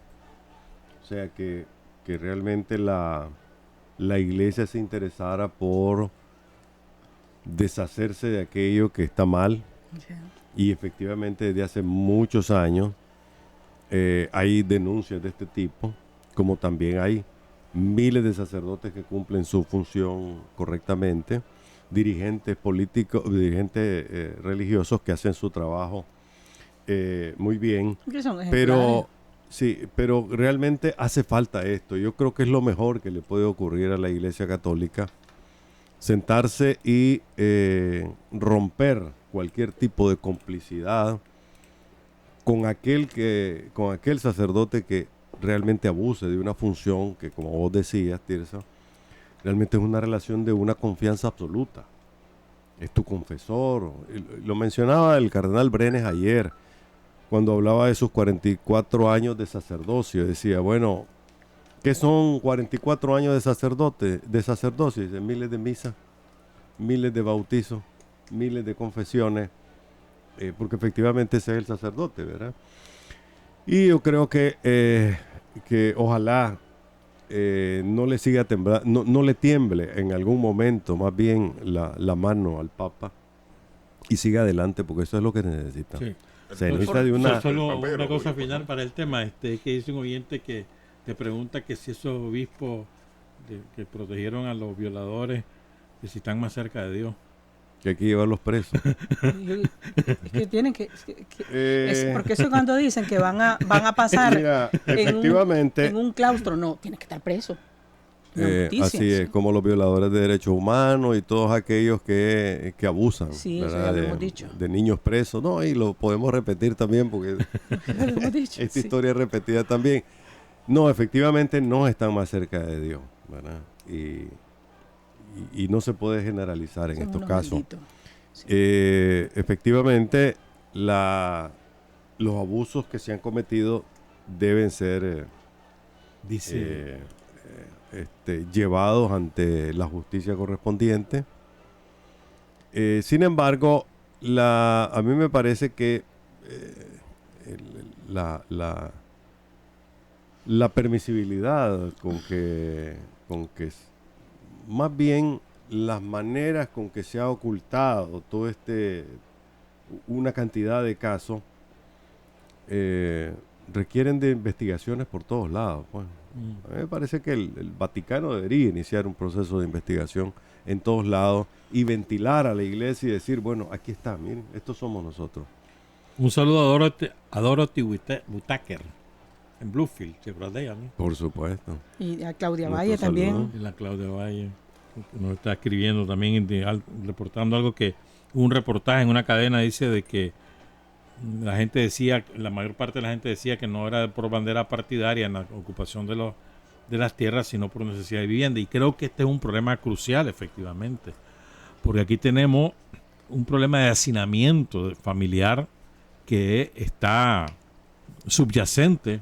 Speaker 5: O sea, que realmente la iglesia se interesara por deshacerse de aquello que está mal. Y efectivamente desde hace muchos años hay denuncias de este tipo, como también hay miles de sacerdotes que cumplen su función correctamente, dirigentes políticos, dirigentes religiosos que hacen su trabajo muy bien,
Speaker 4: Que son
Speaker 5: pero
Speaker 4: ejemplares.
Speaker 5: sí, pero realmente hace falta esto. Yo creo que es lo mejor que le puede ocurrir a la Iglesia Católica, sentarse y romper cualquier tipo de complicidad con aquel sacerdote que realmente abuse de una función que, como vos decías, Tirsa, realmente es una relación de una confianza absoluta. Es tu confesor. Lo mencionaba el cardenal Brenes ayer, cuando hablaba de sus 44 años de sacerdocio. Decía, bueno, ¿qué son 44 años de sacerdocio? Dice, miles de misas, miles de bautizos, miles de confesiones, porque efectivamente ese es el sacerdote, ¿verdad? Y yo creo que ojalá no le siga temblando, no le tiemble en algún momento más bien la mano al Papa y siga adelante, porque eso es lo que necesita.
Speaker 1: Sí.
Speaker 5: Se necesita de una...
Speaker 1: Solo
Speaker 3: el papel,
Speaker 1: una cosa
Speaker 3: obvio,
Speaker 1: final
Speaker 3: ¿no?
Speaker 1: para el tema, que dice un oyente que te pregunta que si esos obispos que protegieron a los violadores, que si están más cerca de Dios.
Speaker 5: que hay que llevarlos presos.
Speaker 4: Es que tienen que...
Speaker 5: Eh,
Speaker 4: porque eso cuando dicen que van a pasar
Speaker 5: Mira,
Speaker 4: en
Speaker 5: efectivamente,
Speaker 4: un claustro, no, tienen que estar presos. Una noticia,
Speaker 5: así
Speaker 4: sí.
Speaker 5: es, como los violadores de derechos humanos y todos aquellos que abusan,
Speaker 4: Sí, eso
Speaker 5: ¿verdad?
Speaker 4: ya lo hemos dicho.
Speaker 5: de niños presos, ¿no? Y lo podemos repetir también porque
Speaker 4: Ya lo hemos dicho,
Speaker 5: esta
Speaker 4: sí.
Speaker 5: historia es repetida también. No, efectivamente no están más cerca de Dios, ¿verdad? Y no se puede generalizar en
Speaker 4: Son
Speaker 5: estos
Speaker 4: unos
Speaker 5: casos.
Speaker 4: malditos. Sí.
Speaker 5: Efectivamente, los abusos que se han cometido deben ser
Speaker 1: Dice,
Speaker 5: llevados ante la justicia correspondiente. Sin embargo, a mí me parece que la permisibilidad con que más bien las maneras con que se ha ocultado todo una cantidad de casos requieren de investigaciones por todos lados, pues. A mí me parece que el Vaticano debería iniciar un proceso de investigación en todos lados y ventilar a la iglesia y decir, bueno, aquí está, miren, estos somos nosotros.
Speaker 1: un saludo a Dorothy Whittaker en Bluefield, ¿te acuerdas de ella, no?
Speaker 5: Por supuesto.
Speaker 4: Y a Claudia
Speaker 5: Nuestro
Speaker 4: Valle también.
Speaker 5: saludo.
Speaker 1: Y la Claudia Valle que nos está escribiendo también, reportando algo que un reportaje en una cadena dice de que la gente decía, la mayor parte de la gente decía que no era por bandera partidaria en la ocupación de las tierras, sino por necesidad de vivienda. Y creo que este es un problema crucial, efectivamente, porque aquí tenemos un problema de hacinamiento familiar que está subyacente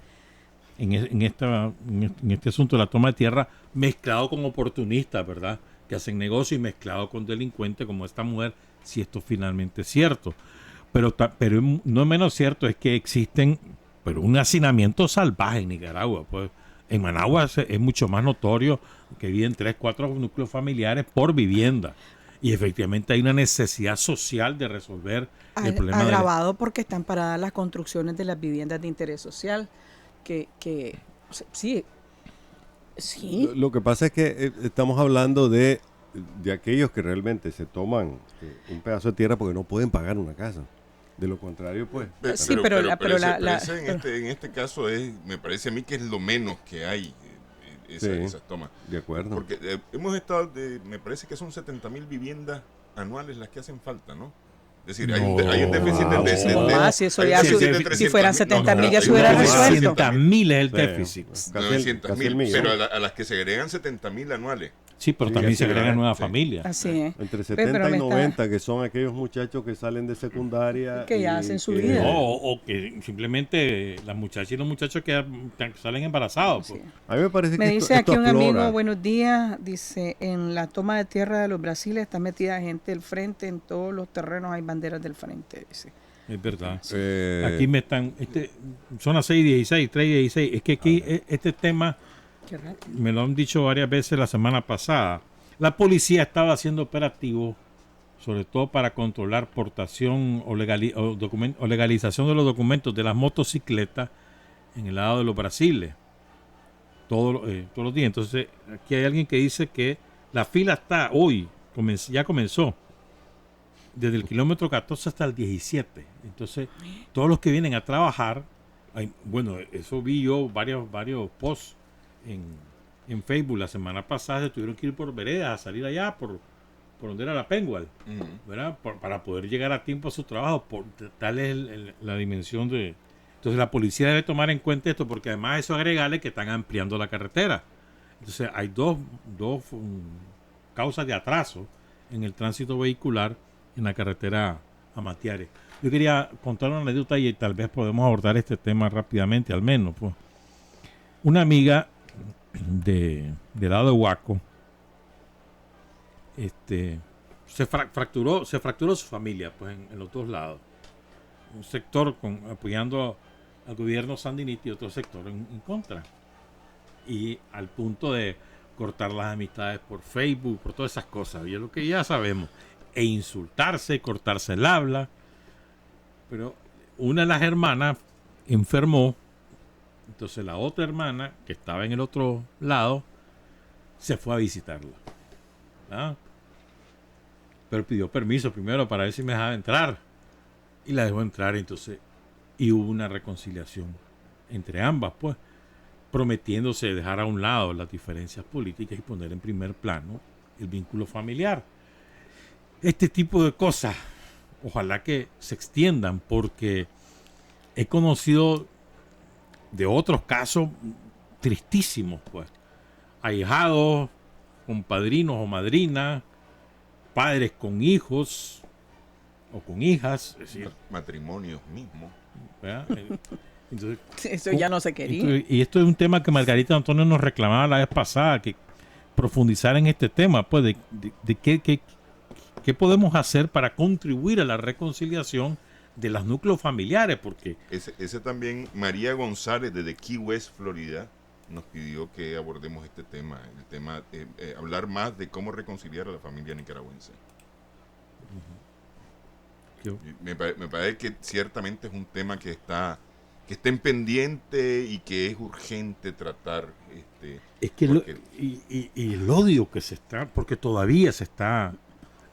Speaker 1: en este asunto de la toma de tierra, mezclado con oportunistas, ¿verdad? Que hacen negocio y mezclado con delincuentes como esta mujer, si esto finalmente es cierto. Pero no menos cierto es que existen un hacinamiento salvaje en Nicaragua. Pues en Managua es mucho más notorio que viven 3, 4 núcleos familiares por vivienda. Y efectivamente hay una necesidad social de resolver el problema
Speaker 4: agravado porque están paradas las construcciones de las viviendas de interés social. O sea, sí.
Speaker 5: Lo que pasa es que estamos hablando de aquellos que realmente se toman un pedazo de tierra porque no pueden pagar una casa. De lo contrario, pues...
Speaker 4: Sí, pero
Speaker 3: en este caso me parece a mí que es lo menos que hay esas tomas.
Speaker 5: De acuerdo.
Speaker 3: Porque hemos estado, me parece que son 70,000 viviendas anuales las que hacen falta, ¿no? Es decir, hay un déficit
Speaker 4: si fueran 70,000 ya se hubiera resuelto.
Speaker 1: 900,000 es el déficit.
Speaker 3: 900,000, pero a las que se agregan 70,000 anuales.
Speaker 1: Sí, pero también se agregan nuevas familias.
Speaker 4: Así es.
Speaker 5: Entre 70 y 90, que son aquellos muchachos que salen de secundaria.
Speaker 4: Que ya hacen su vida.
Speaker 1: O que simplemente las muchachas y los muchachos que salen embarazados. Pues.
Speaker 5: A mí me parece que
Speaker 4: dice aquí un amigo, buenos días, dice, en la toma de tierra de los Brasiles está metida gente del frente, en todos los terrenos hay banderas del frente, dice.
Speaker 1: Es verdad.
Speaker 4: Sí.
Speaker 1: Aquí me están, son las 6:16, 3:16. Es que aquí este tema... Me lo han dicho varias veces la semana pasada. La policía estaba haciendo operativos sobre todo para controlar portación o legalización de los documentos de las motocicletas en el lado de los Brasiles, todos los días. Entonces, aquí hay alguien que dice que la fila está hoy, ya comenzó, desde el kilómetro 14 hasta el 17. Entonces, todos los que vienen a trabajar, bueno, eso vi yo varios posts en Facebook la semana pasada, se tuvieron que ir por veredas a salir allá por donde era la Pengual, ¿verdad? Para poder llegar a tiempo a su trabajo. Tal es la dimensión de... Entonces la policía debe tomar en cuenta esto, porque además eso agregarle que están ampliando la carretera. Entonces hay dos causas de atraso en el tránsito vehicular en la carretera a Matiares. Yo quería contar una anécdota y tal vez podemos abordar este tema rápidamente, al menos. Pues. Una amiga del lado de Huaco, se fracturó su familia, pues, en los dos lados. Un sector apoyando al gobierno sandinista y otro sector en contra. Y al punto de cortar las amistades por Facebook, por todas esas cosas, y es lo que ya sabemos. E insultarse, cortarse el habla. Pero una de las hermanas enfermó. Entonces la otra hermana, que estaba en el otro lado, se fue a visitarla. ¿Ah? Pero pidió permiso primero para ver si me dejaba entrar. Y la dejó entrar, entonces. Y hubo una reconciliación entre ambas, pues. Prometiéndose dejar a un lado las diferencias políticas y poner en primer plano el vínculo familiar. Este tipo de cosas, ojalá que se extiendan, porque he conocido de otros casos tristísimos, pues. Ahijados con padrinos o madrinas, padres con hijos o con hijas, es decir,
Speaker 3: matrimonios mismos.
Speaker 1: Entonces,
Speaker 4: eso ya no se quería.
Speaker 1: Y esto es un tema que Margarita Antonio nos reclamaba la vez pasada, que profundizar en este tema, pues, de qué podemos hacer para contribuir a la reconciliación de los núcleos familiares, porque...
Speaker 3: Ese también, María González, desde Key West, Florida, nos pidió que abordemos este tema, hablar más de cómo reconciliar a la familia nicaragüense. Me parece que ciertamente es un tema que está en pendiente y que es urgente tratar.
Speaker 1: Es que y el odio que se está, porque todavía se está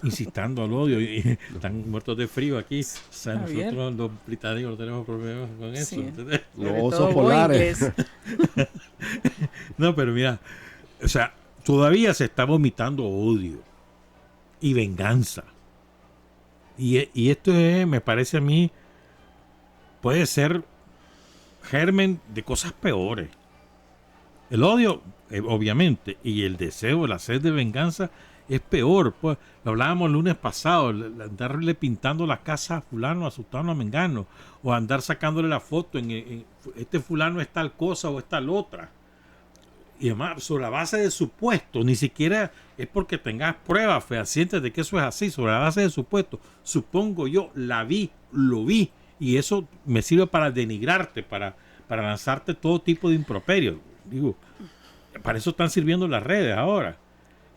Speaker 1: incitando al odio y están muertos de frío aquí. O sea, nosotros los británicos no tenemos problemas con eso.
Speaker 4: Sí.
Speaker 5: Los osos polares.
Speaker 1: No, pero mira, o sea, todavía se está vomitando odio y venganza. Y esto me parece a mí, puede ser germen de cosas peores. El odio, obviamente, y el deseo, la sed de venganza es peor. Pues lo hablábamos el lunes pasado, andarle pintando la casa a fulano, a sultano, a mengano, o andar sacándole la foto en este fulano es tal cosa o es tal otra. Y además, sobre la base de supuestos, ni siquiera es porque tengas pruebas fehacientes de que eso es así, sobre la base de supuestos. Supongo yo, lo vi, y eso me sirve para denigrarte, para lanzarte todo tipo de improperios. Digo, para eso están sirviendo las redes ahora.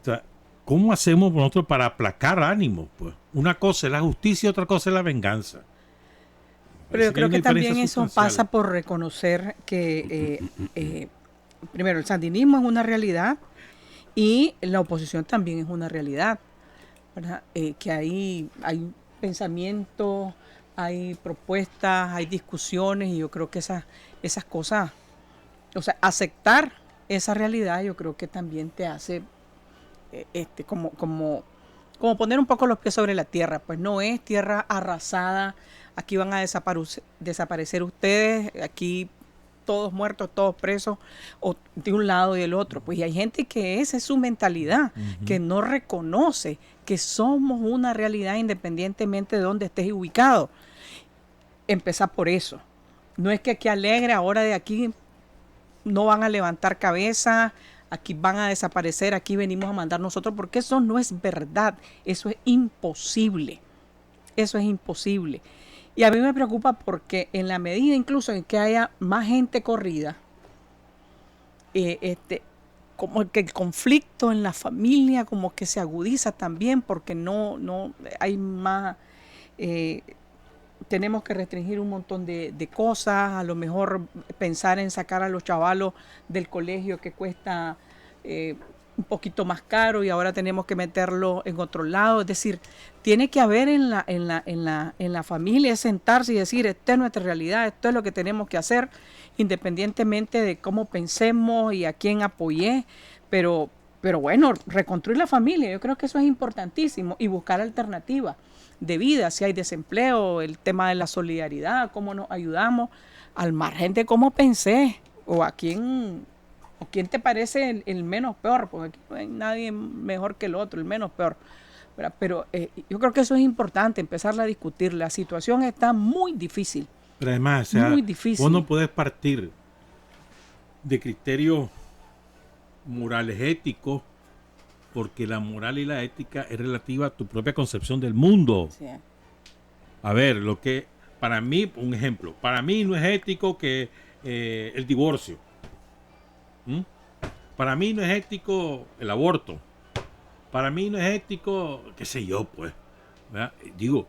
Speaker 1: O sea, ¿cómo hacemos nosotros para aplacar ánimos? Pues una cosa es la justicia, otra cosa es la venganza.
Speaker 4: Pero yo creo que también eso pasa por reconocer que primero, el sandinismo es una realidad y la oposición también es una realidad, ¿verdad? Que hay pensamientos, hay propuestas, hay discusiones, y yo creo que esas cosas, o sea, aceptar esa realidad, yo creo que también te hace como poner un poco los pies sobre la tierra. Pues no es tierra arrasada, aquí van a desaparecer ustedes, aquí todos muertos, todos presos, o de un lado y del otro. Pues y hay gente que esa es su mentalidad, que no reconoce que somos una realidad independientemente de dónde estés ubicado. Empezar por eso. No es que aquí alegre, ahora de aquí no van a levantar cabeza, aquí van a desaparecer, aquí venimos a mandar nosotros, porque eso no es verdad, eso es imposible. Eso es imposible. Y a mí me preocupa porque en la medida incluso en que haya más gente corrida, como que el conflicto en la familia como que se agudiza también porque no hay más, tenemos que restringir un montón de cosas, a lo mejor pensar en sacar a los chavalos del colegio que cuesta un poquito más caro y ahora tenemos que meterlo en otro lado. Es decir, tiene que haber en la familia sentarse y decir, esta es nuestra realidad, esto es lo que tenemos que hacer, independientemente de cómo pensemos y a quién apoyé, pero bueno, reconstruir la familia, yo creo que eso es importantísimo y buscar alternativas de vida, si hay desempleo, el tema de la solidaridad, cómo nos ayudamos, al margen de cómo pensé o a quién te parece el menos peor, porque aquí no hay nadie mejor que el otro, el menos peor. Pero yo creo que eso es importante, empezar a discutir. La situación está muy difícil.
Speaker 1: Pero además, o sea,
Speaker 4: muy difícil.
Speaker 1: vos no podés partir de criterios morales éticos, porque la moral y la ética es relativa a tu propia concepción del mundo.
Speaker 4: Sí.
Speaker 1: A ver, lo que para mí, un ejemplo, para mí no es ético que el divorcio. ¿Mm? Para mí no es ético el aborto. Para mí no es ético, qué sé yo, pues. ¿Verdad? Digo,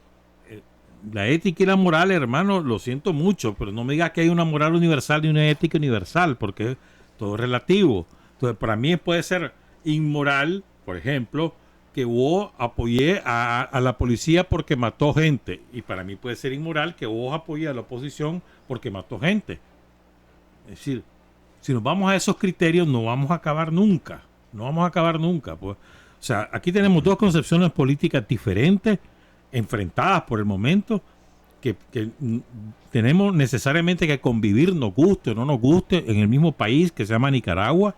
Speaker 1: la ética y la moral, hermano, lo siento mucho, pero no me digas que hay una moral universal y una ética universal, porque todo es relativo. Entonces, para mí puede ser inmoral, por ejemplo, que vos apoyé a la policía porque mató gente. Y para mí puede ser inmoral que vos apoyé a la oposición porque mató gente. Es decir, si nos vamos a esos criterios, no vamos a acabar nunca. No vamos a acabar nunca. Pues. O sea, aquí tenemos dos concepciones políticas diferentes, enfrentadas por el momento, que tenemos necesariamente que convivir, nos guste o no nos guste, en el mismo país que se llama Nicaragua.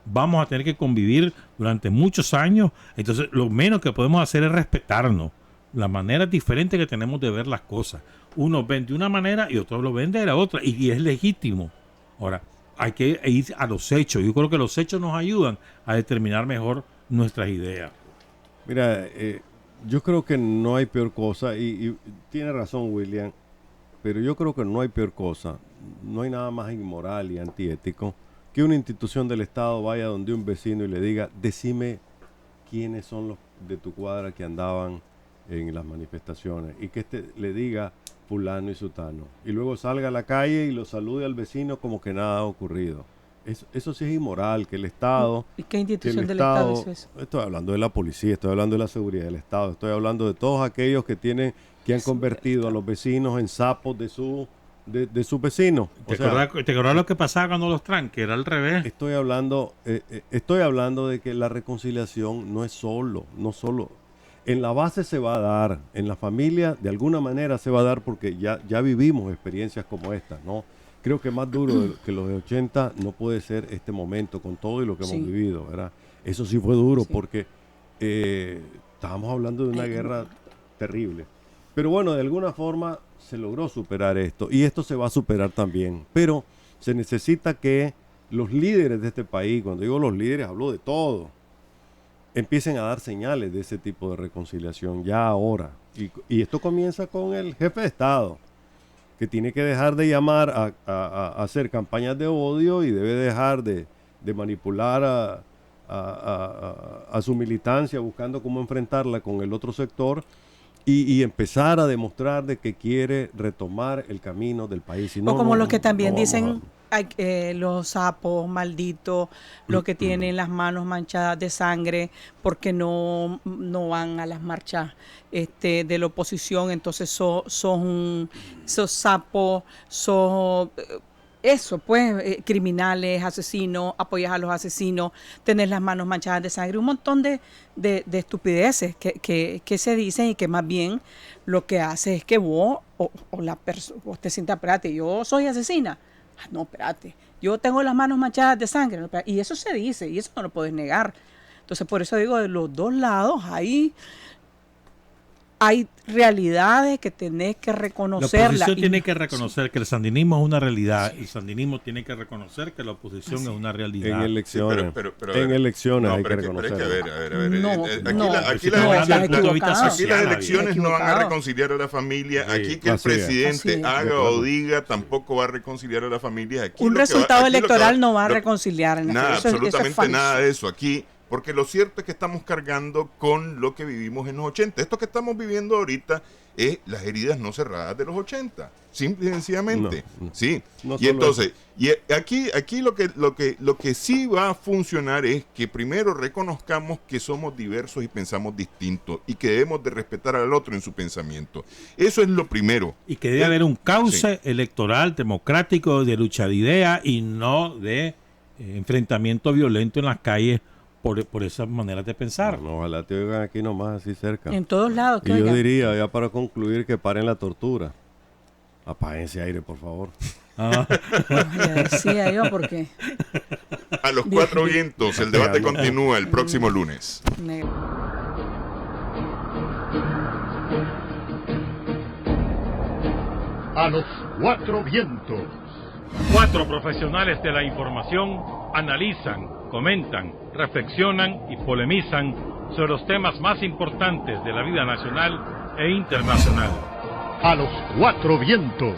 Speaker 1: Vamos a tener que convivir durante muchos años. Entonces, lo menos que podemos hacer es respetarnos. La manera diferente que tenemos de ver las cosas. Uno ven de una manera y otro lo ven de la otra. Y es legítimo. Ahora, hay que ir a los hechos. Yo creo que los hechos nos ayudan a determinar mejor nuestras ideas.
Speaker 5: Mira, yo creo que no hay peor cosa, y tiene razón William, pero yo creo que no hay peor cosa, no hay nada más inmoral y antiético que una institución del Estado vaya donde un vecino y le diga, decime quiénes son los de tu cuadra que andaban en las manifestaciones, y que le diga fulano y sutano, y luego salga a la calle y lo salude al vecino como que nada ha ocurrido. Eso sí es inmoral, que el Estado...
Speaker 4: ¿Y qué institución del Estado es eso?
Speaker 5: Estoy hablando de la policía, estoy hablando de la seguridad del Estado, estoy hablando de todos aquellos que han convertido a los vecinos en sapos de sus vecinos.
Speaker 1: ¿Te acordás lo que pasaba cuando los tranques? Era al revés.
Speaker 5: Estoy hablando de que la reconciliación no solo. En la base se va a dar, en la familia de alguna manera se va a dar porque ya vivimos experiencias como esta, ¿no? Creo que más duro que los de 80 no puede ser este momento con todo y lo que hemos vivido, ¿verdad? Eso sí fue duro porque estábamos hablando de una guerra terrible. Pero bueno, de alguna forma se logró superar esto y esto se va a superar también. Pero se necesita que los líderes de este país, cuando digo los líderes hablo de todo, empiecen a dar señales de ese tipo de reconciliación ya ahora. Y esto comienza con el jefe de Estado, que tiene que dejar de llamar a hacer campañas de odio y debe dejar de manipular a su militancia buscando cómo enfrentarla con el otro sector y empezar a demostrar de que quiere retomar el camino del país. Si no,
Speaker 4: o como los que también
Speaker 5: no
Speaker 4: dicen los sapos malditos, los que tienen las manos manchadas de sangre porque no van a las marchas de la oposición, entonces son sapos, eso pues, criminales, asesinos, apoyas a los asesinos, tenés las manos manchadas de sangre, un montón de estupideces que se dicen y que más bien lo que hace es que vos vos te sientas, espérate, yo soy asesina. No, espérate, yo tengo las manos manchadas de sangre, no, y eso se dice, y eso no lo puedes negar. Entonces, por eso digo, de los dos lados hay hay realidades que tenés que
Speaker 1: La
Speaker 4: reconocerlas.
Speaker 1: oposición tiene que reconocer que el sandinismo es una realidad. El sandinismo tiene que reconocer que la oposición es una realidad.
Speaker 5: En elecciones.
Speaker 3: Sí, pero, a
Speaker 5: en
Speaker 3: ver,
Speaker 5: elecciones
Speaker 3: no,
Speaker 5: hay que
Speaker 3: pero es que,
Speaker 5: reconocerlo.
Speaker 3: a ver.
Speaker 4: No,
Speaker 3: Aquí
Speaker 4: no,
Speaker 3: aquí
Speaker 1: estamos
Speaker 3: las
Speaker 1: hablando
Speaker 3: elecciones-
Speaker 1: desde el punto de vista
Speaker 4: equivocado.
Speaker 3: aquí las
Speaker 1: social,
Speaker 3: elecciones no van a
Speaker 4: equivocado.
Speaker 3: reconciliar a la familia.
Speaker 1: Sí,
Speaker 3: Aquí que el
Speaker 5: así es.
Speaker 3: presidente
Speaker 4: Así es.
Speaker 3: haga
Speaker 5: De
Speaker 3: o
Speaker 5: acuerdo.
Speaker 3: diga tampoco va a reconciliar a la familia. Aquí
Speaker 4: Un
Speaker 3: lo que va-
Speaker 4: resultado
Speaker 3: aquí lo que
Speaker 4: electoral no va a
Speaker 3: lo-
Speaker 4: reconciliar.
Speaker 3: Nada,
Speaker 4: Eso es
Speaker 3: absolutamente
Speaker 4: falso.
Speaker 3: nada de eso. Aquí, porque lo cierto es que estamos cargando con lo que vivimos en los 80. Esto que estamos viviendo ahorita es las heridas no cerradas de los 80. Simple y sencillamente.
Speaker 5: No.
Speaker 3: Sí.
Speaker 5: No
Speaker 3: Y
Speaker 5: solo
Speaker 3: entonces, aquí lo que sí va a funcionar es que primero reconozcamos que somos diversos y pensamos distintos y que debemos de respetar al otro en su pensamiento. Eso es lo primero.
Speaker 1: Y que debe haber un cauce electoral democrático de lucha de ideas y no de enfrentamiento violento en las calles por esas maneras de pensar.
Speaker 5: No, ojalá te oigan aquí nomás, así cerca.
Speaker 4: En todos lados.
Speaker 5: Y yo diría, ya para concluir, que paren la tortura. Apaguen ese aire, por favor.
Speaker 1: Ah,
Speaker 4: Ya decía yo porque
Speaker 3: A los cuatro vientos, el debate continúa el próximo lunes.
Speaker 2: A los cuatro vientos.
Speaker 6: 4 profesionales de la información analizan, comentan, reflexionan y polemizan sobre los temas más importantes de la vida nacional e internacional.
Speaker 2: A los cuatro vientos.